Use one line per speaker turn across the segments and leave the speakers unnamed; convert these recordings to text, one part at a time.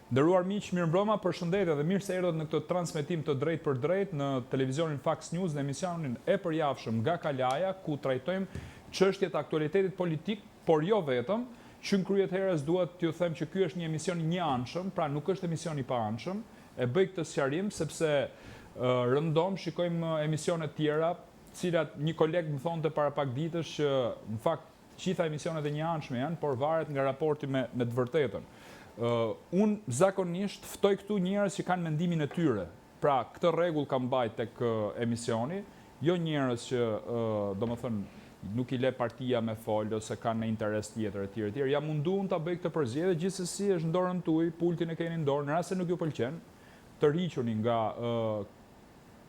Nderuar miq, mirëmbrëma, përshëndetje dhe mirë se erdhët në këtë transmetim të drejt për drejt në televizionin Fox News në emisionin e përjavshëm Nga Kalaja, ku trajtojmë çështjet e aktualitetit politik, por jo vetëm. Që në kryet herës duhet t'ju them që ky është një emision i anshëm, pra nuk është emision i pa anshëm. E bëj këtë sqarim sepse rëndom shikojmë emisione tjera, cilat një koleg më thonte para pak ditësh që në fakt gjitha emisionet e një anshme janë, por varet nga raporti me të vërtetën. Unë zakonisht ftoj këtu njerëz që kanë mendimin e tyre. Pra, këtë rregull kam mbajt tek emisioni, jo njerëz që, domethënë, nuk i le partia me fol ose kanë në interes tjetër etj. Ja munduan ta bëj këtë përzgjedhje, gjithsesi është në dorën tuaj, pultin e keni në dorë, në rast se nuk ju pëlqen, të rriquni nga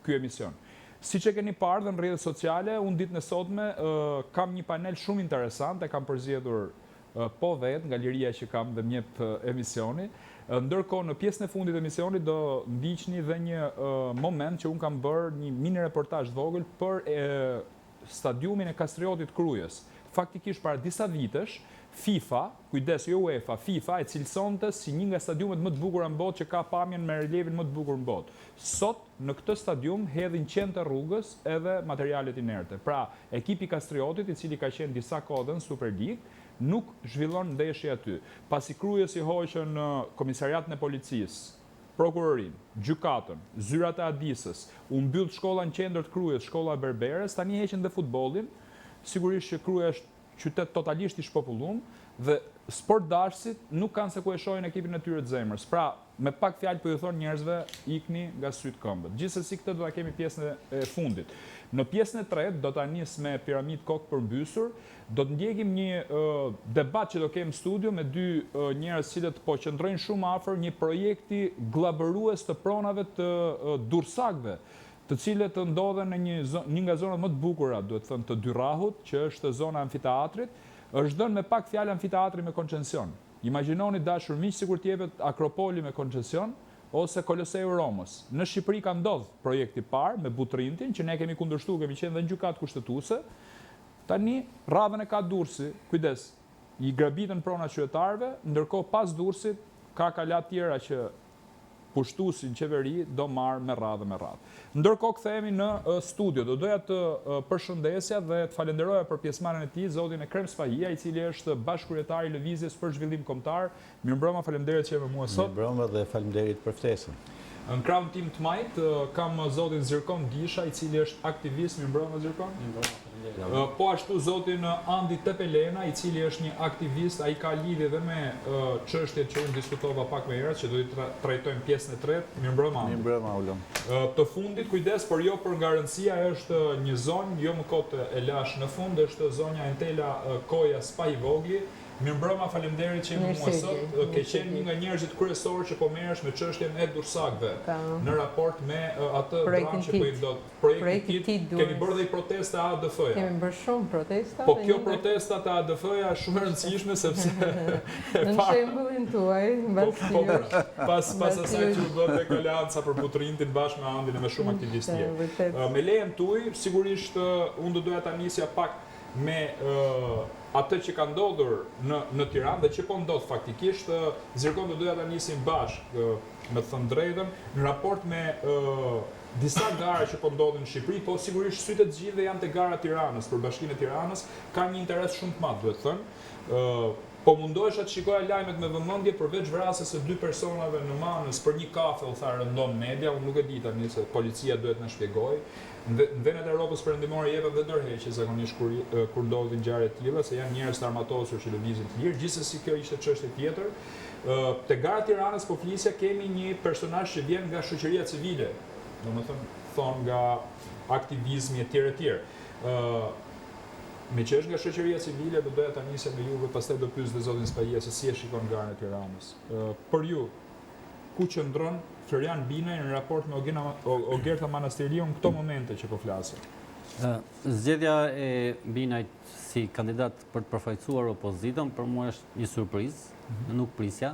ky emision. Siç e keni parë në rrjetet sociale, unë ditën e sotme kam një panel shumë interesant, e kam përzgjedhur po vetë, nga liria që kam dhe mjep emisioni. Ndërkohë, në pjesën e fundit e emisionit do ndiqni dhe një moment që unë kam bërë një mini reportazh vogël për stadiumin e Kastriotit Krujës. Faktikisht para disa vitesh, FIFA, kujdes jo UEFA, FIFA e cilësonte si një nga stadiumet më të bukura në botë që ka pamjen me reliefin më të bukur në botë. Sot në këtë stadium hedhin qendë rrugës edhe materialet inerte. Pra, ekipi Kastriotit, i cili ka qenë disa kohë në Super League, nuk zhvillon ndeshje aty. Pasi Krujës i hoqën komisariatin e policisë, prokurorin, gjykatën, zyrat e Adisës, u mbyll shkolla në qendër të Krujës, shkolla e Berberes, tani heqin dhe futbollin. Sigurisht që Kruja është qytet totalisht i shpopulluar dhe sportdashësit nuk kanë se ku e shohin ekipin e tyre të zemrës. Pra, me pak fjalë po ju thon njerëzve ikni nga syt këmbët. Gjithsesi këtë do ta kemi pjesën e fundit. Në pjesën e tretë do ta nis me piramid kokë përmbysur, do të ndjekim një debat që do kemë në studio me dy njerëz që po qëndrojnë shumë afër një projekti glabërues të pronave të Dursakëve, të cilët ndodhen në një nga zonat më të bukura, duhet thënë, të Dyrrahut, që është zona e amfiteatrit, është dhënë me pak fjalë amfiteatri me koncesion. Imagjinoni dashur miq, sikur të jepet Akropoli me koncesion ose Koloseu Romës. Në Shqipëri ka ndodhur projekti i parë me Butrintin, që ne kemi kundërshtuar, kemi qenë dhe në gjykatë kushtetuese. Tani radhën e ka Durrësi, kujdes, i grabitën pronat qytetarëve, ndërkohë pas Durrësit ka kalat tjera që pushtuesin qeveri do marrë me radhë. Ndërkohë kthehemi në studio. Do doja të përshëndesja dhe të falenderoja për pjesëmarrjen e tij zotin Ekrem Spahia, i cili është bashkëkryetari i Lëvizjes për Zhvillim Kombëtar. Mirëmbrëma, faleminderit që je me mua sot.
Mirëmbrëma dhe faleminderit për ftesën.
Në krahun tim të majt kam zotin Zirkon Gisha, i cili është aktivist. Mirëmbrëma Zirkon.
Mirëmbrëma.
Po ashtu zotin Andi Tepelena, i cili është një aktivist, ai ka lidhje dhe me çështjet që unë diskutova pak më herët, që do të trajtojmë pjesën e tretë. Mirëmbrëma.
Mirëmbrëma, Ulëm.
Të fundit, kujdes, por jo për nga rëndësia, është një zonjë, jo më kotë e lash në fund, është zonja Entela Koja Spahivogli. Mirëmbrëma, faleminderit që jemi mua sot. Ke qenë një nga njerëzit kryesorë që po merresh me çështjen e Dursakëve në raport me atë dramë që po i do projekti i tij. Kemi bërë dhe protesta ADF-ja.
Kemi bërë shumë protesta.
Po kjo protesta të ADF-ja është shumë e rëndësishme sepse
në shembullin tuaj,
pas asaj që u bë tek Alianca për Butrintin bashkë me Andin e me shumë aktivistë tjerë. Me lejen tuaj, sigurisht unë do doja ta nisja pak me atë që ka ndodhur në Tiranë dhe që po ndodh faktikisht. Zirkon do doja ta nisim bashkë, me të thënë drejtën, në raport me disa gara që po ndodhin në Shqipëri, po sigurisht sytë të gjithë janë te gara Tiranës, për Bashkinë e Tiranës, ka një interes shumë të madh, duhet thënë. Po mundohesha të shikoja lajmet me vëmendje përveç vrasjes së dy personave në Manës për një kafe, u tha rëndom media, unë nuk e di tani se policia duhet na shpjegojë. Në vendet e Evropës perëndimore jepet dhe dorëheqje zakonisht kur ndodhin ngjarje të tilla, se janë njerëz të armatosur që lëvizin të lirë. Gjithsesi kjo ishte çështje tjetër. Te gara Tiranës po flisja, kemi një personazh që vjen nga shoqëria civile, domethënë nga aktivizmi etj. Me që është nga shoqëria civile, do doja ta nisja me juve, pastaj do pyes dhe zotin Spahia se si e shikon garën e Tiranës. Për ju, ku qëndron Florian Binaj në raport me Ogerta Manastiriu në këto momente që po flasim?
Zgjedhja e Binajt si kandidat për të përfaqësuar opozitën për mua është një surprizë, nuk prisja.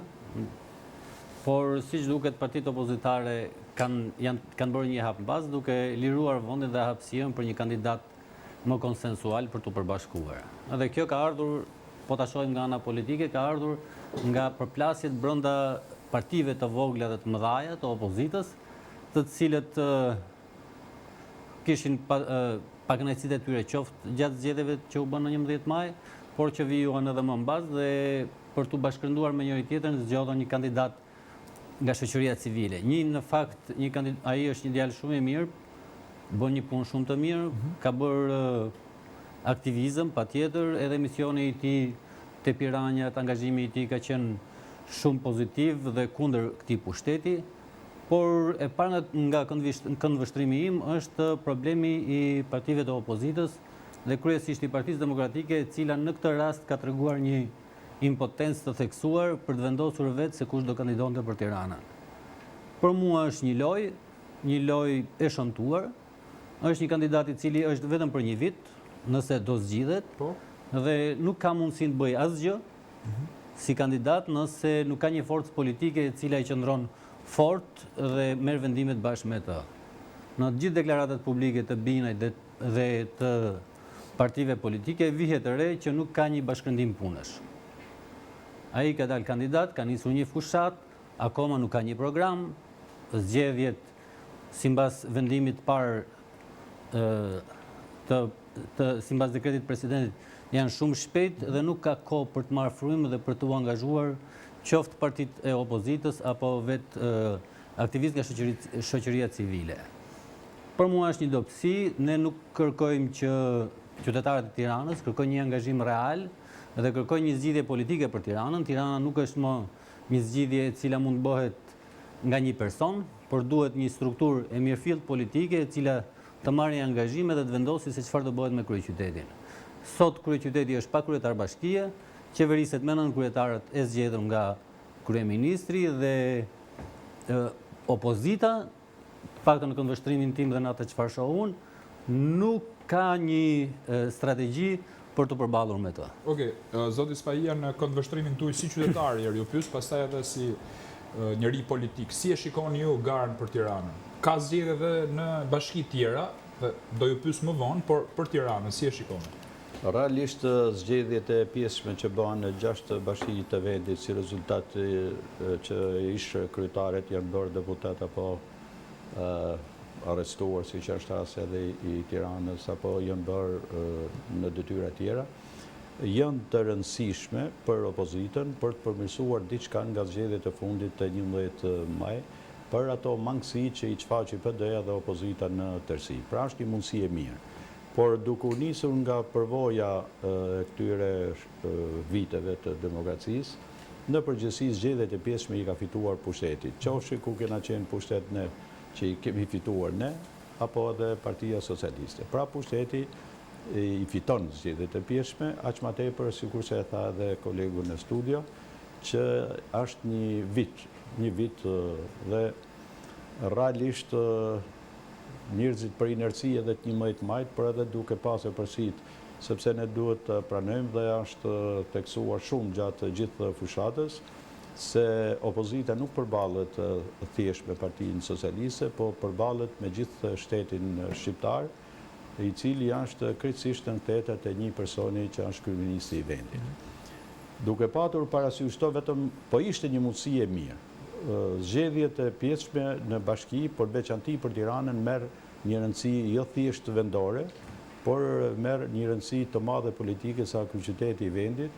Por siç duket, partitë opozitare kanë bërë një hap mbas duke liruar vendin dhe hapësirën për një kandidat më konsensual për të përbashkuar. Edhe kjo ka ardhur, po ta shohim nga ana politike, ka ardhur nga përplasjet brenda partive të vogla dhe të mëdhaja të opozitës, të cilët kishin pakënaqësitë e tyre qoftë gjatë zgjedhjeve që u bën në 11 maj, por që vijuan edhe më mbas dhe për të bashkëndruar me njëri tjetrin zgjodhën një kandidat nga shoqëria civile. Në fakt, ai është një djalë shumë i mirë, bën një punë shumë të mirë, ka bërë aktivizëm, patjetër, edhe misioni i tij te Piranjat, angazhimi i tij ka qenë shumë pozitiv dhe kundër këtij pushteti, por e para nga këndvështrimi im është problemi i partive të opozitës dhe kryesisht i Partisë Demokratike, e cila në këtë rast ka treguar një impotencë të theksuar për të vendosur vetë se kush do kandidonte për Tiranën. Për mua është një lojë e shëmtuar, është një kandidat i cili është vetëm për një vit, nëse do zgjidhet, dhe nuk ka mundësi të bëj asgjë si kandidat nëse nuk ka një forcë politike e cila i qëndron fort dhe merr vendimet bashkë me të. Në të gjithë deklaratat publike të Binajt dhe të partive politike vihet e re që nuk ka një bashkëndim punësh. Ai ka dalë kandidat, ka nisur një fushat, akoma nuk ka një program, zgjedhjet sipas vendimit të parë sipas dekretit presidentit janë shumë shpejt dhe nuk ka kohë për të marrë frymë dhe për të angazhuar qoftë partitë e opozitës apo vetë aktivistë nga shoqëria civile. Për mua është një dobësi, ne nuk kërkojmë që qytetarët e Tiranës kërkojnë një angazhim real dhe kërkojnë një zgjidhje politike për Tiranën. Tirana nuk është më një zgjidhje e cila mund bëhet nga një person, por duhet një strukturë e mirëfillt politike e cila të marrë angazhime dhe të vendosë se çfarë do bëhet me kryeqytetin. Sot kryeqyteti është pa kryetar bashkie, qeveriset me nën kryetarët e zgjedhur nga kryeministri dhe opozita, faktën në këndvështrimin tim dhe në atë çfarë shoh unë, nuk ka një strategji për të përballur me të.
Okej, zoti Spajia, në këndvështrimin tuaj si qytetar, ju pyes, pastaj edhe si njëri politik, si e shikoni ju garën për Tiranën? Ka zgjedhje edhe në bashki tjera, dhe do ju pyes më vonë, por për Tiranën si e shikoni?
Realisht zgjedhjet e pjesëme që bëhen në 6 bashki të vendit si rezultat që ish kryetarët janë bërë deputet apo arrestuar, si që është rasti edhe i Tiranës, apo janë bërë në detyra tjera, janë të rëndësishme për opozitën për të përmirësuar diçka nga zgjedhjet e fundit të 11 maj, për ato mangësi që i shfaqi PD-ja dhe opozita në tërësi. Pra është një mundësi e mirë. Por duke u nisur nga përvoja e këtyre viteve të demokracisë, në përgjithësi zgjedhjet e pjesme i ka fituar pushteti. Qofshi ku kena qenë pushtet ne që i kemi fituar ne, apo edhe Partia Socialiste. Pra pushteti i fiton zgjedhjet e pjesme, aq më tepër sikur se e tha edhe kolegu në studio, që është një vit dhe realisht njerëzit për inerci edhe të 11 majt, për edhe duke pasur përsit, sepse ne duhet të pranojmë dhe është teksuar shumë gjatë gjithë fushatës, se opozita nuk përballet thjesht me Partinë Socialiste, po përballet me gjithë shtetin shqiptar, i cili është krejtësisht në tetet e një personi që është kryeministri i vendit. Duke patur parasysh to vetëm, po ishte një mundësi e mirë. Zgjedhjet e pjesme në bashki, por veçanti për Tiranën, merr një rëndësi jo thjesht vendore, por merr një rëndësi të madhe politike sa kryeqyteti i vendit,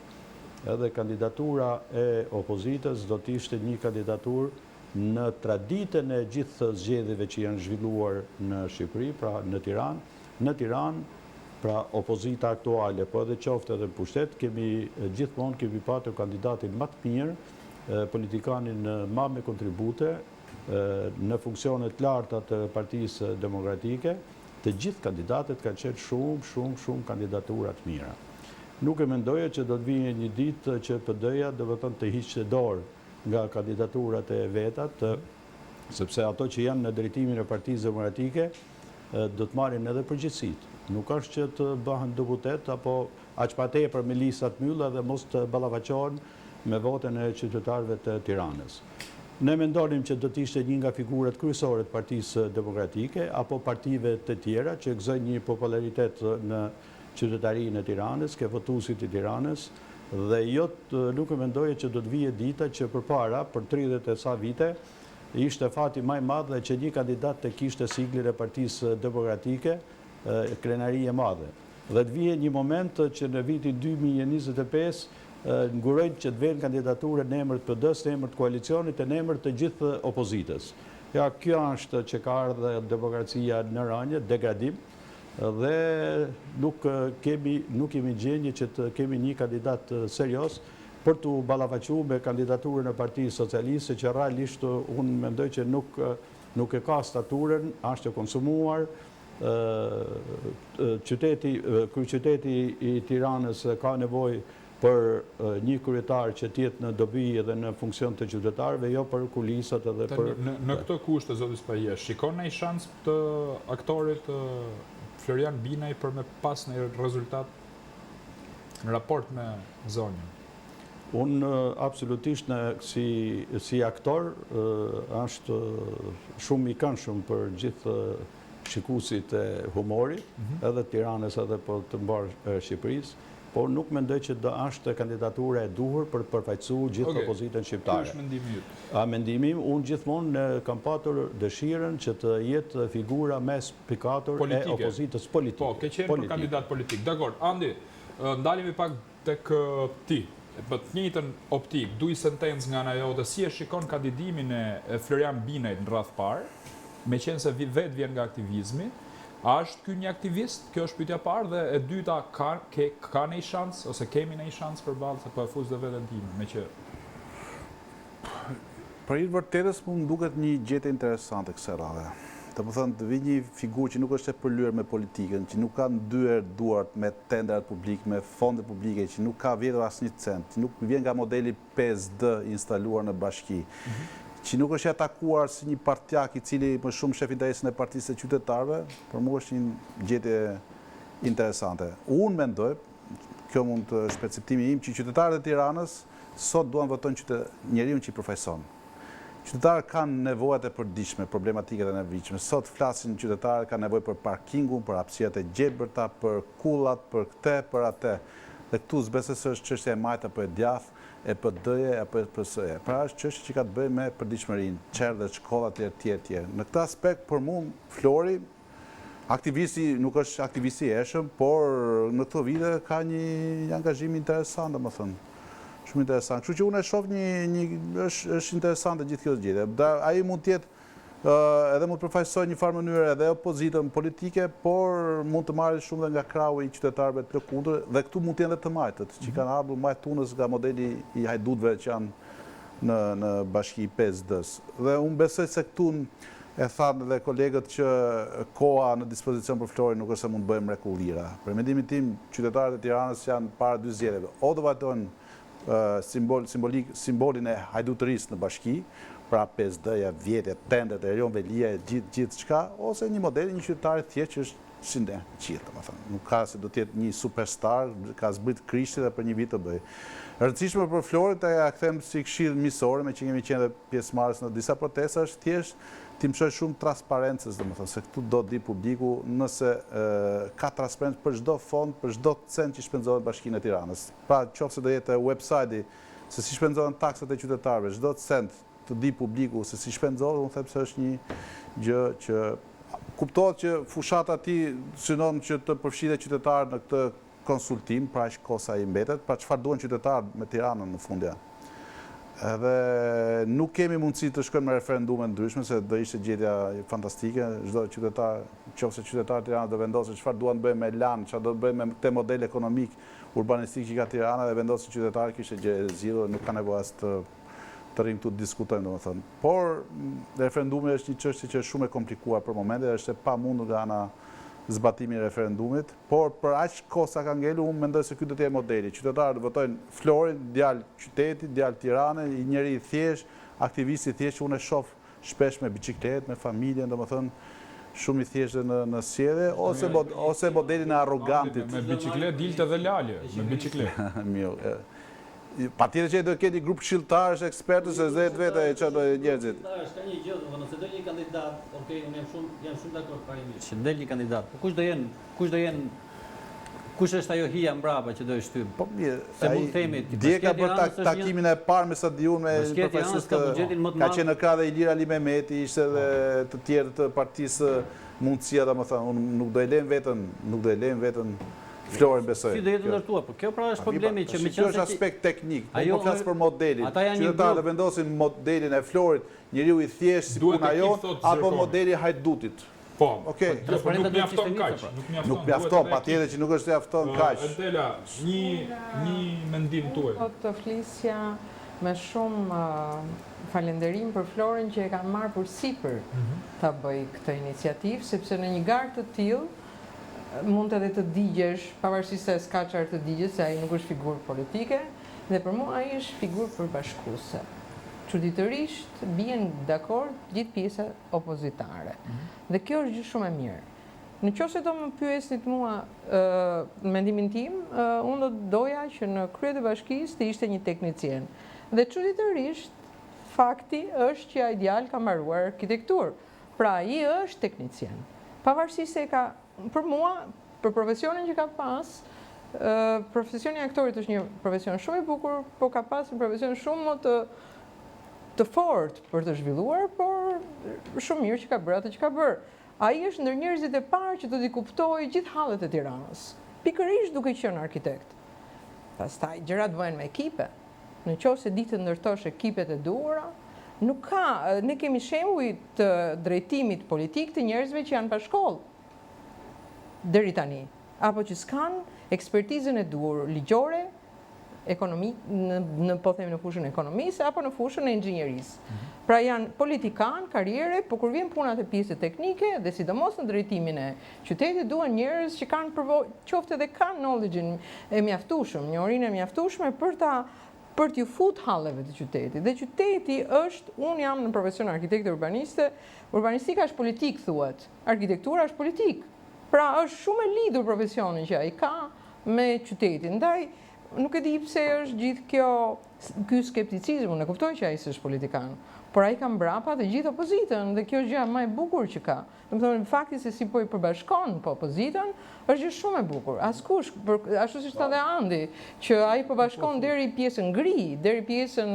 edhe kandidatura e opozitës do të ishte një kandidaturë në traditën e gjithë zgjedhjeve që janë zhvilluar në Shqipëri, pra në Tiranë, pra opozita aktuale, po edhe qoftë edhe pushtet, gjithmonë kemi patur kandidatin më të mirë, politikanin ma me kontribute në funksionet larta të Partisë Demokratike, të gjithë kandidatet kanë qenë shumë kandidaturat mira. Nuk e mendoja që do të vijë një ditë që PD-ja do të hiqte dorë nga kandidaturat e vetat, sepse ato që janë në drejtimin e Partisë Demokratike do të marrin edhe përgjegjësitë. Nuk është që të bëhen deputet apo aq pa tepër me listat mylla dhe mos të ballafaqohen me votën e qytetarëve të Tiranës. Ne mendonim që do të ishte një nga figurat kryesore të Partisë Demokratike apo partive të tjera që gëzojnë një popularitet në qytetarinë e Tiranës, ke votuesit e Tiranës, Dhe nuk e mendoje që do të vije dita që përpara, për 30 e sa vite, ishte fati më i madh dhe që një kandidat të kishte siglin e Partisë Demokratike, krenari e madhe. Dhe të vije një moment që në vitin 2025 ngurojnë që të vjen kandidaturë në emër të PD-s, në emër të koalicionit, në emër të gjithë opozitës. Ja, kjo është që ka ardhe demokracia në rënje, degradim, dhe nuk kemi gjendje që të kemi një kandidat serios për të ballafaqur me kandidaturën e Partisë Socialiste, që realisht unë mendoj që nuk e ka staturën, është e konsumuar. Kryeqyteti i Tiranës ka nevojë për një kryetar që tjetë në dobi edhe në funksion të qytetarëve, jo për kulisat edhe për...
Në këtë kushte, zoti Spajesh, shikon një shans të aktorit Florian Binaj për me pas një rezultat në raport me zonjën?
Unë absolutisht si aktor është shumë i këndshëm për gjithë shikuesit e humorit, edhe Tiranës edhe për të mbarë Shqipërisë, por nuk mendoj që do është kandidatura e duhur për të përfaqësuar gjithë opozitën shqiptare.
Ky është mendimi yt.
Mendimi im, unë gjithmonë kam patur dëshirën që të jetë figura më spikator e opozitës politike.
Po, ke qenë për kandidat politik. Dakor, Andi, ndalemi pak tek ti. Për të njëjtën optik, duj sentencë nga ana jote, si e shikon kandidimin e Florian Binajt në radh parë, meqense vetë vjen nga aktivizmi. A është ky një aktivist? Kjo është pyetja parë, dhe e dyta, ka një shans ose kemi një shans përballë se po e fus dhe veten time, me që
për i vërtetës më duket një gjete interesante kësaj radhe. Të më thënë, të vi një figurë që nuk është e përlyer me politikën, që nuk ka ndyer duart me tenderat publike, me fonde publike, që nuk ka vjedhur asnjë cent, që nuk vjen nga modeli 5D instaluar në bashki, që nuk është atakuar si një partjak i cili më shumë shef interesin e partisë së qytetarëve, për mua është një gjetje interesante. Unë mendoj, kjo mund të është perceptimi im, që qytetarët e Tiranës sot duan votojnë njeriun që i përfaqëson. Qytetarët kanë nevojat e përditshme, problematikat e nevojshme. Sot flasin qytetarët kanë nevojë për parkingun, për hapësirat e gjelbërta, për kullat, për këtë, për atë. Dhe këtu s'besoj se është çështja e majt apo e djathtë, e PD-je apo e PS-je. Pra është çështje që ka të bëjë me përditshmërinë, çerdhet, shkollat e tjera. Në këtë aspekt për mua Flori, aktivisti nuk është aktivisti i hershëm, por në këto vite ka një angazhim interesant, domethënë. Shumë interesant. Kështu që unë e shoh është interesante gjithë kjo gjë. Ai mund të jetë edhe mund të përfaqësoj një farë mënyrë edhe opozitën politike, por mund të marrë shumë dhe nga krahu i qytetarëve të lëkundur, dhe këtu mund të jenë dhe të majtët, që kanë ardhur majt tunës nga modeli i hajdutëve që janë në bashki 5D-s. Dhe unë besoj se këtu e thanë dhe kolegët që koha në dispozicion për Florin nuk është se mund të bëjmë mrekullira. Për mendimin tim, qytetarët e Tiranës janë para dy zgjedhjeve. O do vajtojnë simbolin e hajdutërisë në bashki, pra 5D-ja, vjetja, tendet, e Erion Velia, gjithë çka, ose një model, një qytetar thjesht që është si ne qiell, domethënë. Nuk ka se do të jetë një superstar, ka zbrit Krishti dhe për një vit të bëj. Rëndësishme për Florin ta kthem si këshill miqësore, me që kemi qenë dhe pjesëmarrës në disa protesta, është thjesht ti mësoj shumë transparencës, domethënë, se këtu do të di publiku nëse ka transparencë për çdo fond, për çdo cent që shpenzohet Bashkinë e Tiranës. Pra, nëse do jetë website-i se si shpenzohen taksat e qytetarëve, çdo cent të di publiku se si shpenzohet, unë them se është një gjë që kuptohet që fushata ti synon që të përfshihet qytetarët në këtë konsultim, pra aq kosa i mbetet, pra çfarë duan qytetarët me Tiranën në fund. Edhe nuk kemi mundësi të shkojmë në referendume ndryshme, se do ishte gjendja fantastike, çdo qytetar, nëse qytetarët e Tiranës do vendosin çfarë duan të bëjnë me LAN, çfarë do të bëjnë me këtë model ekonomik urbanistik që ka Tirana, dhe vendosin qytetarët, kishte gjë e zgjidhur, nuk ka nevojë as të rrim këtu të diskutojmë, domethënë. Por referendumi është një çështje që është shumë e komplikuar për momentin, është e pamundur nga ana zbatimi i referendumit, por për aq kohë sa ka ngelur, unë mendoj se ky do të jetë modeli. Qytetarët votojnë Florin, djalë qytetit, djalë Tiranës, një njeri i thjesht, aktivist i thjesht, unë e shoh shpesh me biçikletë, me familjen, domethënë shumë i thjeshtë në sjellje, ose modelin e arrogantit.
Me biçikletë dilte dhe lale, me biçikletë.
Mirë. Patjetër që do të ketë një grup këshilltarësh, ekspertësh, se zet vetë e çfarë do njerëzit.
Ka një gjë, nëse do një kandidat, okay, unë jam shumë dakord parimisht. Që del një kandidat, po kush do jenë Kush është ajo hija mbrapa që do e shtyp?
Po mirë,
Se mund themi,
dje ka bërë takimin e parë me Sadiun me
Tiranës ka buxhetin më të
ka
madh.
qenë në krah dhe Ilir Ali Mehmeti, ishte edhe të tjerë të partisë mundësia, domethënë, unë nuk do e lëm veten Florin besoj.
Si do jetë ndërtuar, po kjo pra është problemi që me
Kjo është aspekt teknik, po
Ajo
flas për modelin.
ata janë një
Qytetarët
grup.
vendosin modelin e Florit, njeriu I thjesht si
Duhet
puna
ekip,
jon
thotë
apo
Zirkoni.
modeli Hajdutit.
Po,
Okej.
po,
transparenta
nuk
do të
mjafton
ishte
kaq,
nisur, pra.
Nuk mjafton, patjetër që nuk është mjafton kaq.
Entela, një mendim tuaj.
Po të flisja me shumë falenderim për Florin që e kanë marrë për sipër ta bëj këtë iniciativë, sepse në një garë të tillë mund edhe të digjesh, pavarësisht se s'ka çfarë të digjesh, se ai nuk është figurë politike, dhe për mua ai është figurë përbashkuese. Çuditërisht bien dakord gjithë pjesa opozitare. Dhe kjo është gjë shumë e mirë. Në qoftë se do më pyesnit mua në mendimin tim, unë do doja që në krye të bashkisë të ishte një teknicien. Dhe çuditërisht fakti është që ai djalë ka mbaruar arkitekturë. Pra ai është teknicien. Pavarësisht se ka, për mua, për profesionin që ka pas, profesioni i aktorit është një profesion shumë I bukur, po ka pas një profesion shumë më të fortë për të zhvilluar, por shumë mirë që ka bërë atë që ka bërë. Ai është ndër njerëzit e parë që do t'i kuptojë gjithë hallet e Tiranës, pikërisht duke qenë arkitekt. Pastaj gjërat bëhen me ekipe. Në qoftë se di të ndërtosh ekipet e duhura, nuk ka, ne kemi shembuj të drejtimit politik të njerëzve që janë pa shkollë deri tani, apo që s'kan ekspertizën e duhur ligjore, ekonomi, po themi në fushën e ekonomisë apo në fushën e inxhinierisë. Pra janë politikan, karriere, por kur vjen punat e pjesë teknike dhe sidomos në drejtimin e qytetit duhen njerëz që kanë përvojë, qoftë edhe kanë knowledge-in e mjaftueshëm, njohurinë e mjaftueshme për t'ju fut halleve të qytetit. Dhe qyteti është, unë jam në profesion arkitekte urbaniste, urbanistika është politik thuhet, arkitektura është politik. Pra është shumë e lidhur profesionin që ai ka me qytetin. Ndaj nuk e di pse është gjithë ky skepticizëm, unë e kuptoj që ai s'është politikan, por ai ka mbrapa të gjithë opozitën dhe kjo është gjëja më e bukur që ka. Domethënë fakti se si po I përbashkon po opozitën është gjë shumë e bukur. Askush, ashtu siç tha dhe Andi, që ai përbashkon deri pjesën gri, deri pjesën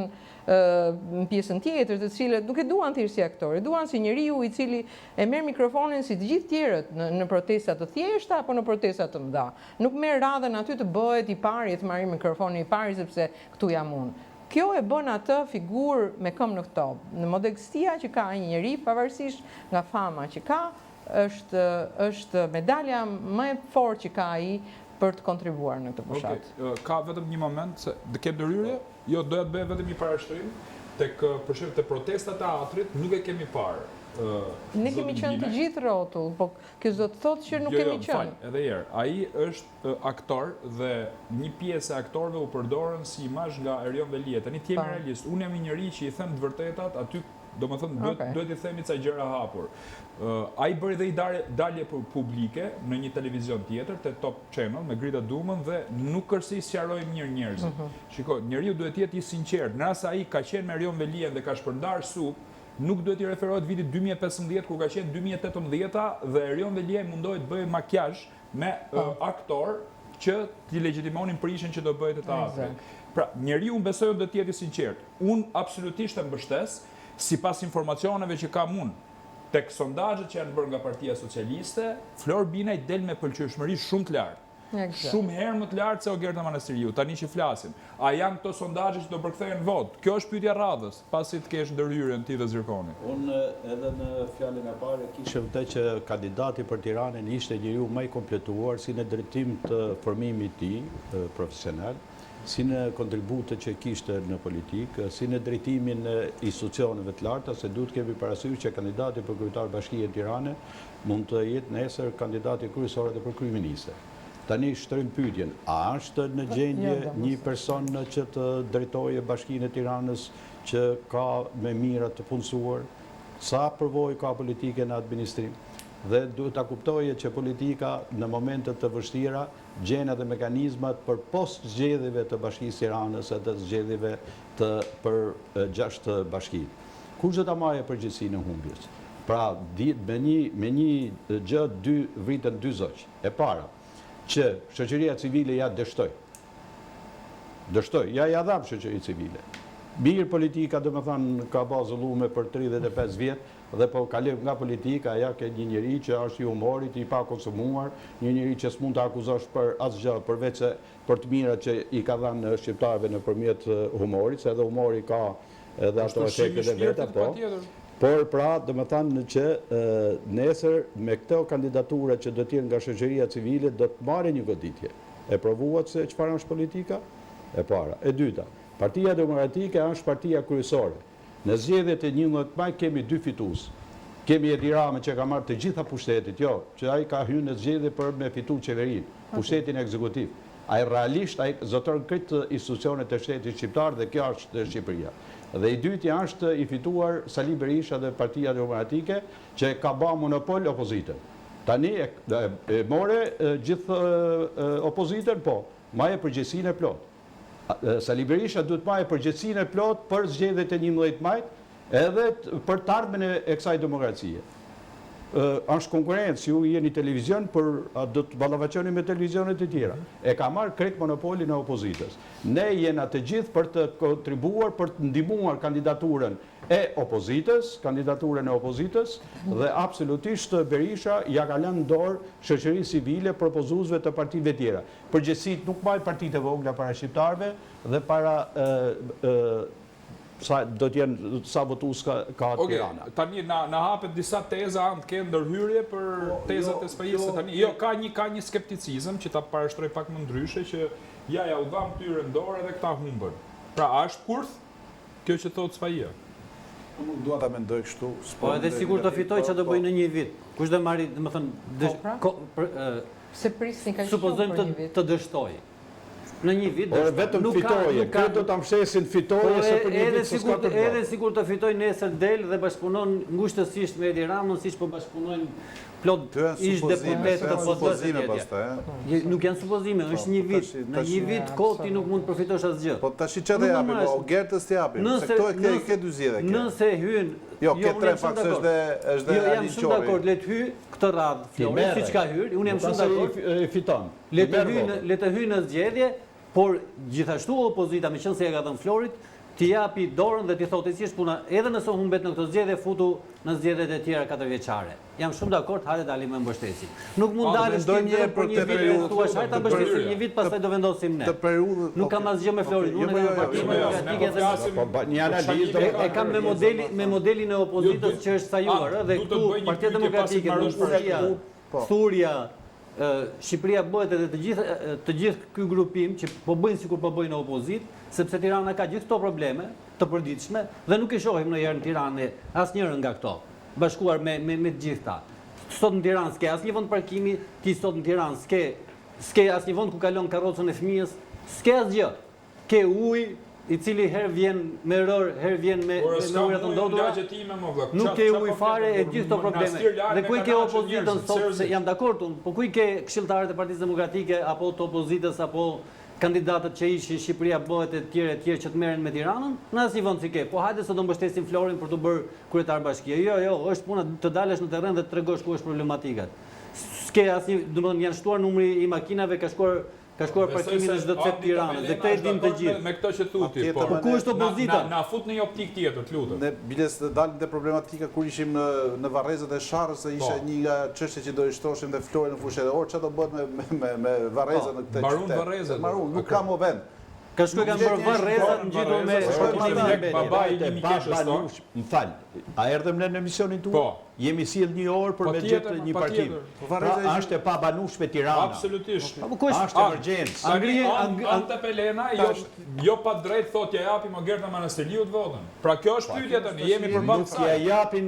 tjetër, të cilët nuk e duan thjesht si aktorë, duan si njeriu I cili e merr mikrofonin si të gjithë tjerët në protesta të thjeshta apo në protesta të mëdha. Nuk merr radhën aty të bëhet I pari, të marrë mikrofonin I pari sepse këtu jam unë. Kjo e bën atë figurë me këmbë në këtop. Në modestia që ka një njeri, pavarësisht nga fama që ka, është medalja më e fortë që ka ai për të kontribuar në këtë fushat.
Ka vetëm një moment se dhe ke ndërhyrje? Jo, doja të bëj vetëm një parashtrim tek për shembull te protestat e teatrit, nuk e kemi parë.
Ne kemi qenë të gjithë rrotull, po kjo do të thotë që nuk kemi qenë.
Edhe herë, ai është aktor dhe një pjesë e aktorëve u përdorën si imazh nga Erion Velia. Tani ti jemi realist. Unë jam një njeri që I them të vërtetat aty, domethënë duhet I themi ca gjëra hapur. Ai bëri dhe I dalje publike në një televizion tjetër, te Top Channel me Grita Dumën dhe nuk kërsi sqaroi mirë njerëzit. Shiko, njeriu duhet të jetë I sinqert. Në rast se ai ka qenë me Erion Velia dhe ka shpërndar sup, nuk duhet I referohet vitit 2015 kur ka qenë 2018 dhe Erion Velia mundohej të bëjë makjazh me aktor që t'i legjitimonin prishjen që do bëhet te teatri. Pra, njeriu besoj do të jetë I sinqert. Unë absolutisht e mbështes sipas informacioneve që kam unë. Tek sondazhet që janë bërë nga Partia Socialiste, Flor Binaj del me pëlqyeshmëri shumë të lartë. Shumë herë më të lartë se Ogerta Manastiriu, tani që flasim. A janë këto sondazhe që do përkthehen vot? Kjo është pyetja radhës, pasi të kesh ndërhyrjen ti dhe Zirkoni.
Unë edhe në fjalën e parë kisha vërtet që kandidati për Tiranën ishte njeriu më I kompletuar si në drejtim të formimit të tij profesional, si në kontributet që kishte në politikë, si në drejtimin e institucioneve të larta, se duhet kemi parasysh që kandidati për kryetar bashkie të Tiranës mund të jetë nesër kandidati kryesor edhe për kryeministe. Tani shtrim pyetjen, a është në gjendje një person që të drejtojë Bashkinë e Tiranës që ka me mira të punësuar, sa përvojë ka politike në administrim? Dhe duhet ta kuptojë që politika në momente të vështira gjen edhe mekanizmat për post zgjedhjeve të Bashkisë Tiranës e të zgjedhjeve për 6 bashkitë. Kush do ta marrë përgjegjësinë e humbjes? Pra, me një gjë vritën dy zogj. E para, që shoqëria civile ja dështoj. Ja dham shoqëri civile. Mirë politika, do më thanë, ka bazullume për 35 vjetë, dhe po kalim nga politika, ja ke një njeri që është i humorit, i pa konsumuar, një njeri që s'mund të akuzosh për asgjë, përveç se për të mira që i ka dhënë shqiptarëve nëpërmjet humorit, se edhe humori ka edhe ato efektet e veta, po. Por pra, do më thanë që nesër me këto kandidatura që do t'jenë nga shoqëria civile do të marrë një goditje. E provuat se çfarë është politika? E para. E dyta, Partia Demokratike është partia kryesore. Në zgjedhjet e 11 maj kemi 2 fitues. Kemi Edi Rama që ka marrë të gjitha pushtetit, që ai ka hyrë në zgjedhje për me fitu qeverinë, pushtetin ekzekutiv. Ai realisht zoton këtë institucionet e shtetit shqiptar dhe kjo është Shqipëria. Dhe i dyti është i fituar Sali Berisha dhe Partia Demokratike që ka ba monopol opozitën. Tani e more gjithë opozitën, po, maje përgjegjësinë e plot. Sali Berisha duhet maje përgjegjësinë e plot për zgjedhjet e 11 majit edhe për të ardhmen e kësaj demokracie. Është konkurrencë, ju jeni televizion, për do të ballafaqoni me televizionet e tjera. E ka marrë krejt monopolin e opozitës. Ne jena të gjithë për të kontribuar, për të ndihmuar kandidaturën e opozitës, dhe absolutisht Berisha ja ka lënë dorë shoqërisë civile, propozuesve të partive tjera. Përgjegjësitë nuk marrin partitë e vogla para shqiptarëve dhe para do t'jenë sa votues ka Tirana.
Tani na hapet disa teza anë të kenë ndërhyrje për tezat e SPI-së tani. Jo, ka një skepticizëm që ta parashtroj pak më ndryshe që ja u dham tyre në dorë edhe këta humbën. Pra, a është kurth kjo që thotë SPI-ja?
Nuk dua ta mendoj kështu.
Po edhe sigur të fitoj që do bëjë në një vit. Kush do marri,
Se prisni ka shumë për një vit.
Supozojmë të dështoj. Në një vit
vetëm fitoje, këtë do ta mshesin fitoje se për një vit s'ka të bërë.
Edhe sigur të fitoj nesër del dhe bashkëpunon ngushtësisht me Edi Ramën, siç po bashkëpunojnë plot ish deputet të PD-s. Nuk janë supozime, është një vit. Në një vit kohë ti nuk mund të përfitosh asgjë.
Po tash çfarë të japim? O Gertës të japim, se këto ke dy zgjedhje.
Nëse hyn,
jo, ke tre fakse është
jam shumë dakord, le të hyj këtë radhë Flori, siç ka hyrë, unë jam shumë dakord.
Fiton.
Le të hyj në zgjedhje, por gjithashtu opozita, me qenë se ja ka dhënë Florit, t'i japi dorën dhe t'i thotë si është puna, edhe nëse humbet në këtë zgjedhje, futu në zgjedhjet e tjera 4 vjeçare. Jam shumë dakord, hajde dalim me mbështetjen. Nuk mund dalësh ti një për një vit, thua hajde ta mbështesim një vit, pastaj do vendosim ne. Nuk kam asgjë me Florin, unë kam Partinë Demokratike dhe
një analizë
e kam me modelin e opozitës që është sajuar, dhe këtu Partia Demokratike, Thuria, Shqipëria bëhet edhe të gjithë ky grupim që po bëjnë sikur po bëjnë opozit, sepse Tirana ka gjithë këto probleme të përditshme dhe nuk e shohim ndonjëherë në Tiranë asnjërin nga këto, bashkuar me të gjitha. Sot në Tiranë s'ke asnjë vend parkimi, ti sot në Tiranë s'ke asnjë vend ku kalon karrocën e fëmijës, s'ke asgjë. Ke ujë i cili herë vjen me rër, herë vjen me ujë të ndodhura. Nuk ke ujë fare e gjithë këto probleme. Dhe ku i ke opozitën sot, se jam dakord unë, po ku i ke këshilltarët e Partisë Demokratike apo të opozitës apo kandidatët që ishin Shqipëria bëhet e tjerë që të merren me Tiranën? Në asnjë vend si ke. Po hajde se do mbështesim Florin për të bërë kryetar bashkie. Jo, është puna të dalësh në terren dhe të tregosh ku është problematikat. S'ke asnjë, domethënë janë shtuar numri i makinave, ka shkuar parkimin në çdo cep Tiranës. Dhe këtë e dim të gjithë.
Me këtë që thuti, po.
Ku është opozita?
Na fut në një optik tjetër, të lutem.
Ne biles të dalim te problematika kur ishim në Varrezat e Sharrës, se ishte një nga çështjet që do i shtoshim dhe Florin në fushetor, çfarë do bëhet me Varrezat në këtë qytet.
Mbarun Varrezat.
Mbarun, nuk ka më vend.
Ka shkuar kanë bërë Varrezat ngjitur me shkëlqimin e
babai i Mikeshës.
Më fal. A erdhëm në emisionin tuaj?
Po.
Jemi sill një orë për me gjetë një parkim. Pra është e pabanueshme Tirana.
Absolutisht.
Është emergjencë.
Ante Pelena jo pa drejt thotë ja japim Gerta Manasteliut votën. Pra kjo është pyetja tani, jemi përballë
kësaj. Nuk ja japin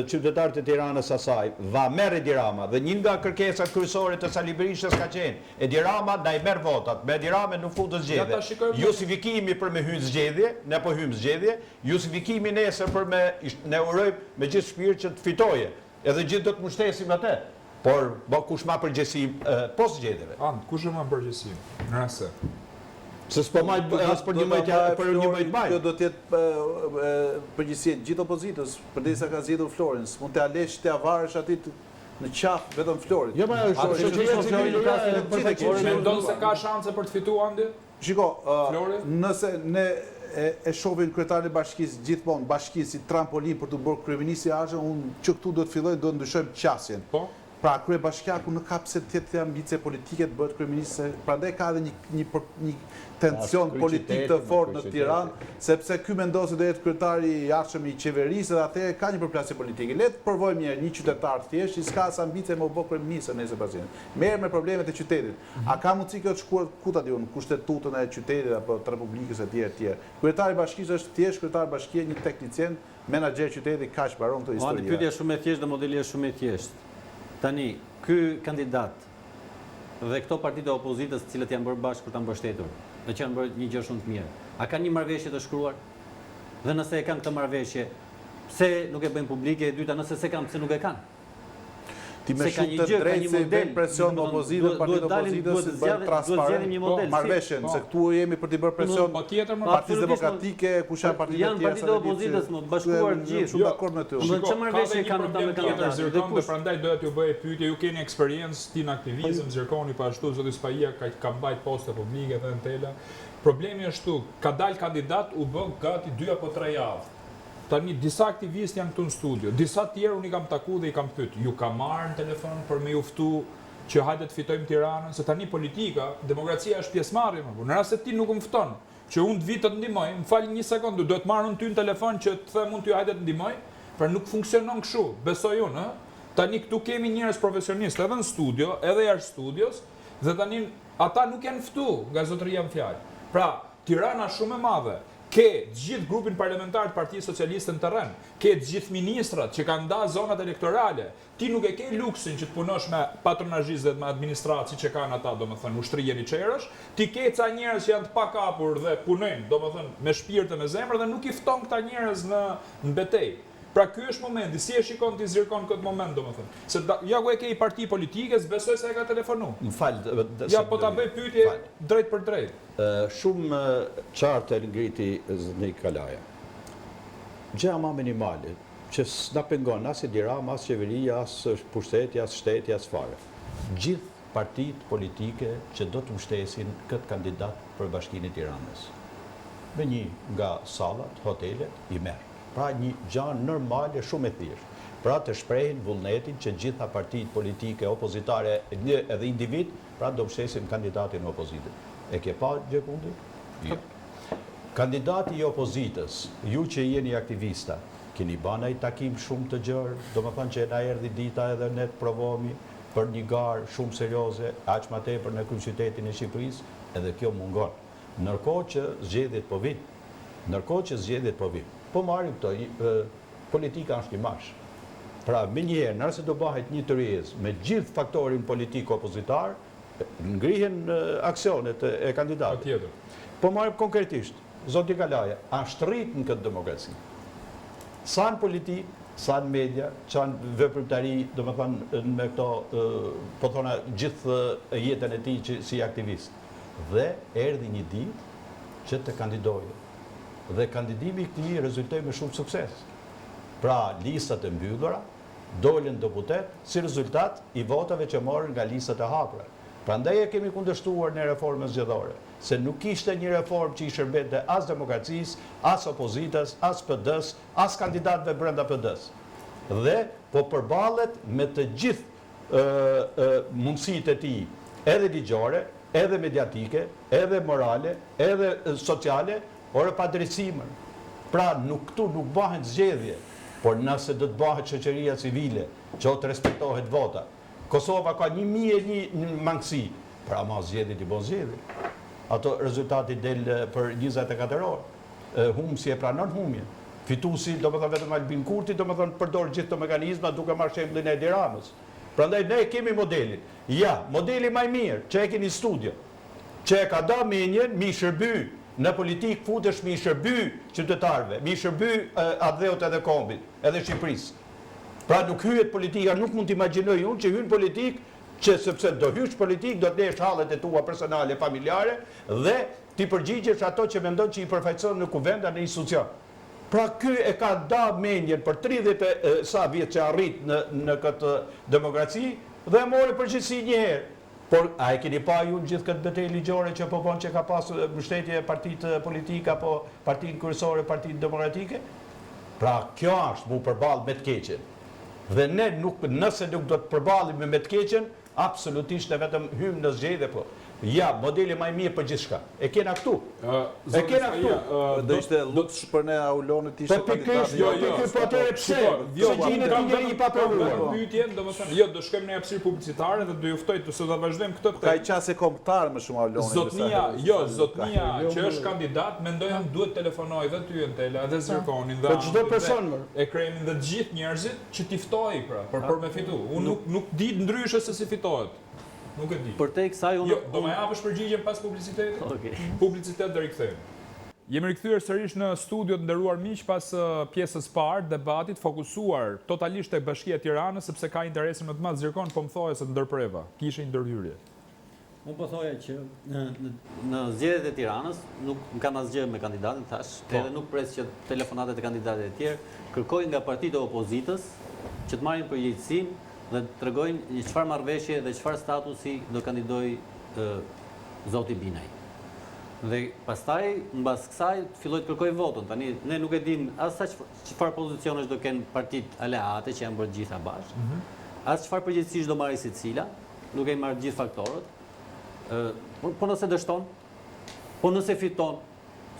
qytetarët e Tiranës asaj. Va merr Edi Rama dhe një nga kërkesat kryesore të Sali Berishës ka qenë Edi Rama na i merr votat. Me Edi Ramën nuk futet zgjedhje. Justifikimi për me hyrë zgjedhje, ne po hyjmë zgjedhje, justifikimi nesër për ne urojmë me gjithë shpirt që të fitoje, edhe gjithë do të mbështesim atë. Por kush ma përgjegjësi pas zgjedhjeve?
Kush ma përgjegjësi? Nëse
se s'po majt as për një mëjt maj.
Kjo do të jetë përgjegjësi gjithë opozitës, përderisa ka zgjedhur Florin, mund të alesh të avarësh aty në qafë vetëm Florit.
Jo,
Mendon se ka shanse për të fituar andi?
Shiko,
Flori?
nëse ne e shohin kryetarin e bashkisë gjithmonë bashkisë si trampolin për të bërë kryeministi ardhshëm, unë që këtu do të filloj do të ndryshojmë qasjen.
Po.
Pra kryebashkiaku nuk ka pse të jetë ambicie politike të bëhet kryeminist, prandaj ka edhe një tension politik të fortë në Tiranë, sepse ky mendon se do jetë kryetari i ardhshëm i qeverisë dhe atëherë ka një përplasje politike. Le të provojmë një qytetar të thjeshtë, i s'ka as ambicie më u bë kryeminist nëse pasien. Merr me problemet e qytetit. A ka mundësi kjo të shkuar ku ta diun, kushtetutën e qytetit apo të Republikës e tjerë. Kryetari i bashkisë është thjesht kryetar bashkie, një teknicien, menaxher qyteti, kaq mbaron këtë histori.
Pyetja shumë e thjeshtë dhe modeli është shumë i thjeshtë. Tani, ky kandidat dhe këto partitë e opozitës cilët janë bërë bashkë për ta mbështetur, dhe që janë bërë një gjë shumë të mirë, a kanë një marrëveshje të shkruar? Dhe nëse e kanë këtë marrëveshje, pse nuk e bëjnë publike? E dyta, nëse se kanë, pse nuk e kanë?
Ti me shumë të drejtë se i bëjnë presion në opozitën, partitë opozitës si të bëjnë transparent marrëveshjen, se këtu jemi për t'i bërë presion Partisë Demokratike, kush janë partitë
janë partitë opozitës, më bashkuar gjithë.
Shumë dakord me ty.
Çfarë marrëveshje kanë ata me kandidatin?
Dhe prandaj doja t'ju bëj pyetje, ju keni eksperiencë ti në aktivizëm, Zirkoni po ashtu, zoti Spajia ka mbajt poste publike dhe në tela. Problemi është këtu, ka dalë kandidat u bë gati 2 apo 3 javë. Tani disa aktivistë janë këtu në studio, disa tjerë unë i kam taku dhe i kam pyet, ju ka marrë në telefon për me juftu që hajde të fitojmë Tiranën, se tani politika, demokracia është pjesëmarrje, në rast se ti nuk më fton, që unë të vi të të ndihmoj, më fal një sekond, do të marrë unë ty në telefon që të them unë ty hajde të ndihmoj, pra nuk funksionon kështu, besoj unë, tani këtu kemi njerëz profesionistë edhe në studio, edhe jashtë studios, dhe tani ata nuk janë ftu nga zotëria në fjalë. Pra, Tirana shumë e madhe. Ke gjithë grupin parlamentar të Partisë Socialiste në terren, ke gjithë ministrat që kanë nda zonat elektorale, ti nuk e ke luksin që të punosh me patronazhistë dhe me administraci që kanë ata, domethënë ushtrije i çerësh, ti ke ca njerëz që janë të pakapur dhe punojnë, domethënë me shpirt dhe me zemër dhe nuk i fton këta njerëz në betejë. Pra ky është momenti, si e shikon ti Zirkon këtë moment, domethënë? Se ja ku e ke i parti politike, besoj se e ka telefonu.
M'fal.
Ja po ta bëj pyetje drejt për drejt.
Shumë qartë e ngriti zëni Kalaja. Gjëja më minimale, që s'na pengon as Dirama, as qeveria, as pushteti, as shteti, as fare. Gjithë partitë politike që do të mbështesin këtë kandidat për Bashkinë e Tiranës. Me një nga sallat, hotelet, i merr. Pra një gjanë normale shumë e thjeshtë. Pra të shprehin vullnetin që gjitha partitë politike, opozitare edhe individ, pra do mbështesin kandidatin e opozitës. E ke pa gjekundi? Jo. Kandidati i opozitës, ju që jeni aktivista, keni bana i takim shumë të gjërë, do më thënë që na erdhi dita edhe ne të provomi për një garë shumë serioze, aq më tepër në kryeqytetin e Shqipërisë, edhe kjo mungon. Ndërkohë që zgjedhjet po vijnë. Po marrim këto, politika është një marsh. Pra, me njëherë, nëse do bëhet një tërjez me gjithë faktorin politik opozitar, ngrihen aksionet e kandidatit. Po marrim konkretisht, zoti Kalaja, është rrit në këtë demokraci. Sa në politik, sa në media, sa në veprimtari, do më thënë me këto, po thona gjithë jetën e tij si aktivist. Dhe erdhi një ditë që të kandidojë. Dhe kandidimi i këtij rezultoi me shumë sukses. Pra, listat e mbyllura dolën deputet si rezultat i votave që morën nga listat e hapura. Prandaj e kemi kundërshtuar në reformën zgjedhore, se nuk ishte një reformë që i shërbente as demokracisë, as opozitës, as PD-s, as kandidatëve brenda PD-s. Dhe po përballet me të gjithë mundësitë e tij, edhe ligjore, edhe mediatike, edhe morale, edhe sociale, ore pa drejtësimën. Pra, këtu nuk bëhen zgjedhje, por nëse do të bëhet shoqëria civile, që të respektohet vota. Kosova ka 1001 mangësi, pra ma zgjedhjet i bën zgjedhje. Ato rezultati del për 24 orë. Humsi e pranon humjen. Fituesi, do më thënë vetëm Albin Kurti, do më thënë përdor gjithë të mekanizma duke marrë shembullin e Edi Ramës. Prandaj ne kemi modelin. Ja, modeli më i mirë që e keni studio, që e ka da menjen, mi shërby në politikë futesh mi shërby qytetarëve, mi shërby atdheut edhe kombit, edhe Shqipërisë. Pra nuk hyet politika, nuk mund të imagjinoj unë që hyn politikë, që sepse do hysh politikë, do të lesh hallet e tua personale, familjare, dhe ti përgjigjesh ato që mendon që i përfaqëson në kuvenda në institucion. Pra ky e ka da menjen për 30 sa vjet që arrit në këtë demokraci dhe e mori përgjegjësi një herë. Por a e keni pa ju në gjithë këtë betejë ligjore që po bën që ka pasur mbështetje partitë politike apo partinë kryesore, partitë demokratike? Pra kjo është mu përballë me të keqen. Dhe ne nëse nuk do të përballemi me të keqen, absolutisht ne vetëm hym në zgjedhje po. Ja, modeli më i mirë për gjithçka. E kena këtu. E kena këtu.
Do ishte lutsh për ne Aulonit ishte
kandidat.
kandidat.
Jo, po atëre pse? Se gjinë të njëri i paprovuar.
Pyetjen, domethënë, jo, do shkojmë në hapësirë publicitare dhe do ju ftoj të do vazhdojmë këtë.
Ka i qasë kombëtar më shumë Aulonit.
Zotnia që është kandidat, mendojmë duhet telefonoj dhe ty në tele, edhe Zirkonin dhe
Për çdo person më.
Ekremin dhe të gjithë njerëzit që t'i ftoj për me fitu. Unë nuk di ndryshe se si fitohet. Nuk e di.
Për te kësaj unë...
Jo, do më japësh përgjigjen pas publicitetit?
Okej.
Publicitet dhe rikthehemi. Jemi rikthyer sërish në studio të nderuar miq pas pjesës parë debatit fokusuar totalisht tek Bashkia e Tiranës sepse ka interesin më të madh Zirkon, po më thoje se ndërpreva. Kishe një ndërhyrje.
Unë po thoja që në zgjedhjet e Tiranës nuk kam asgjë me kandidatin thash, edhe nuk pres që telefonatet e kandidatëve të tjerë kërkojnë nga partitë e opozitës që të marrin përgjegjësinë dhe të tregojnë çfarë marrëveshje dhe çfarë statusi do kandidoj zoti Binaj. Dhe pastaj mbas kësaj filloi të kërkoj votën. Tani ne nuk e dim as sa çfarë pozicionesh do kenë partitë aleate që janë bërë gjitha bashkë. As çfarë përgjegjësish do marrë secila, duke i marrë gjithë faktorët. Po nëse dështon, po nëse fiton,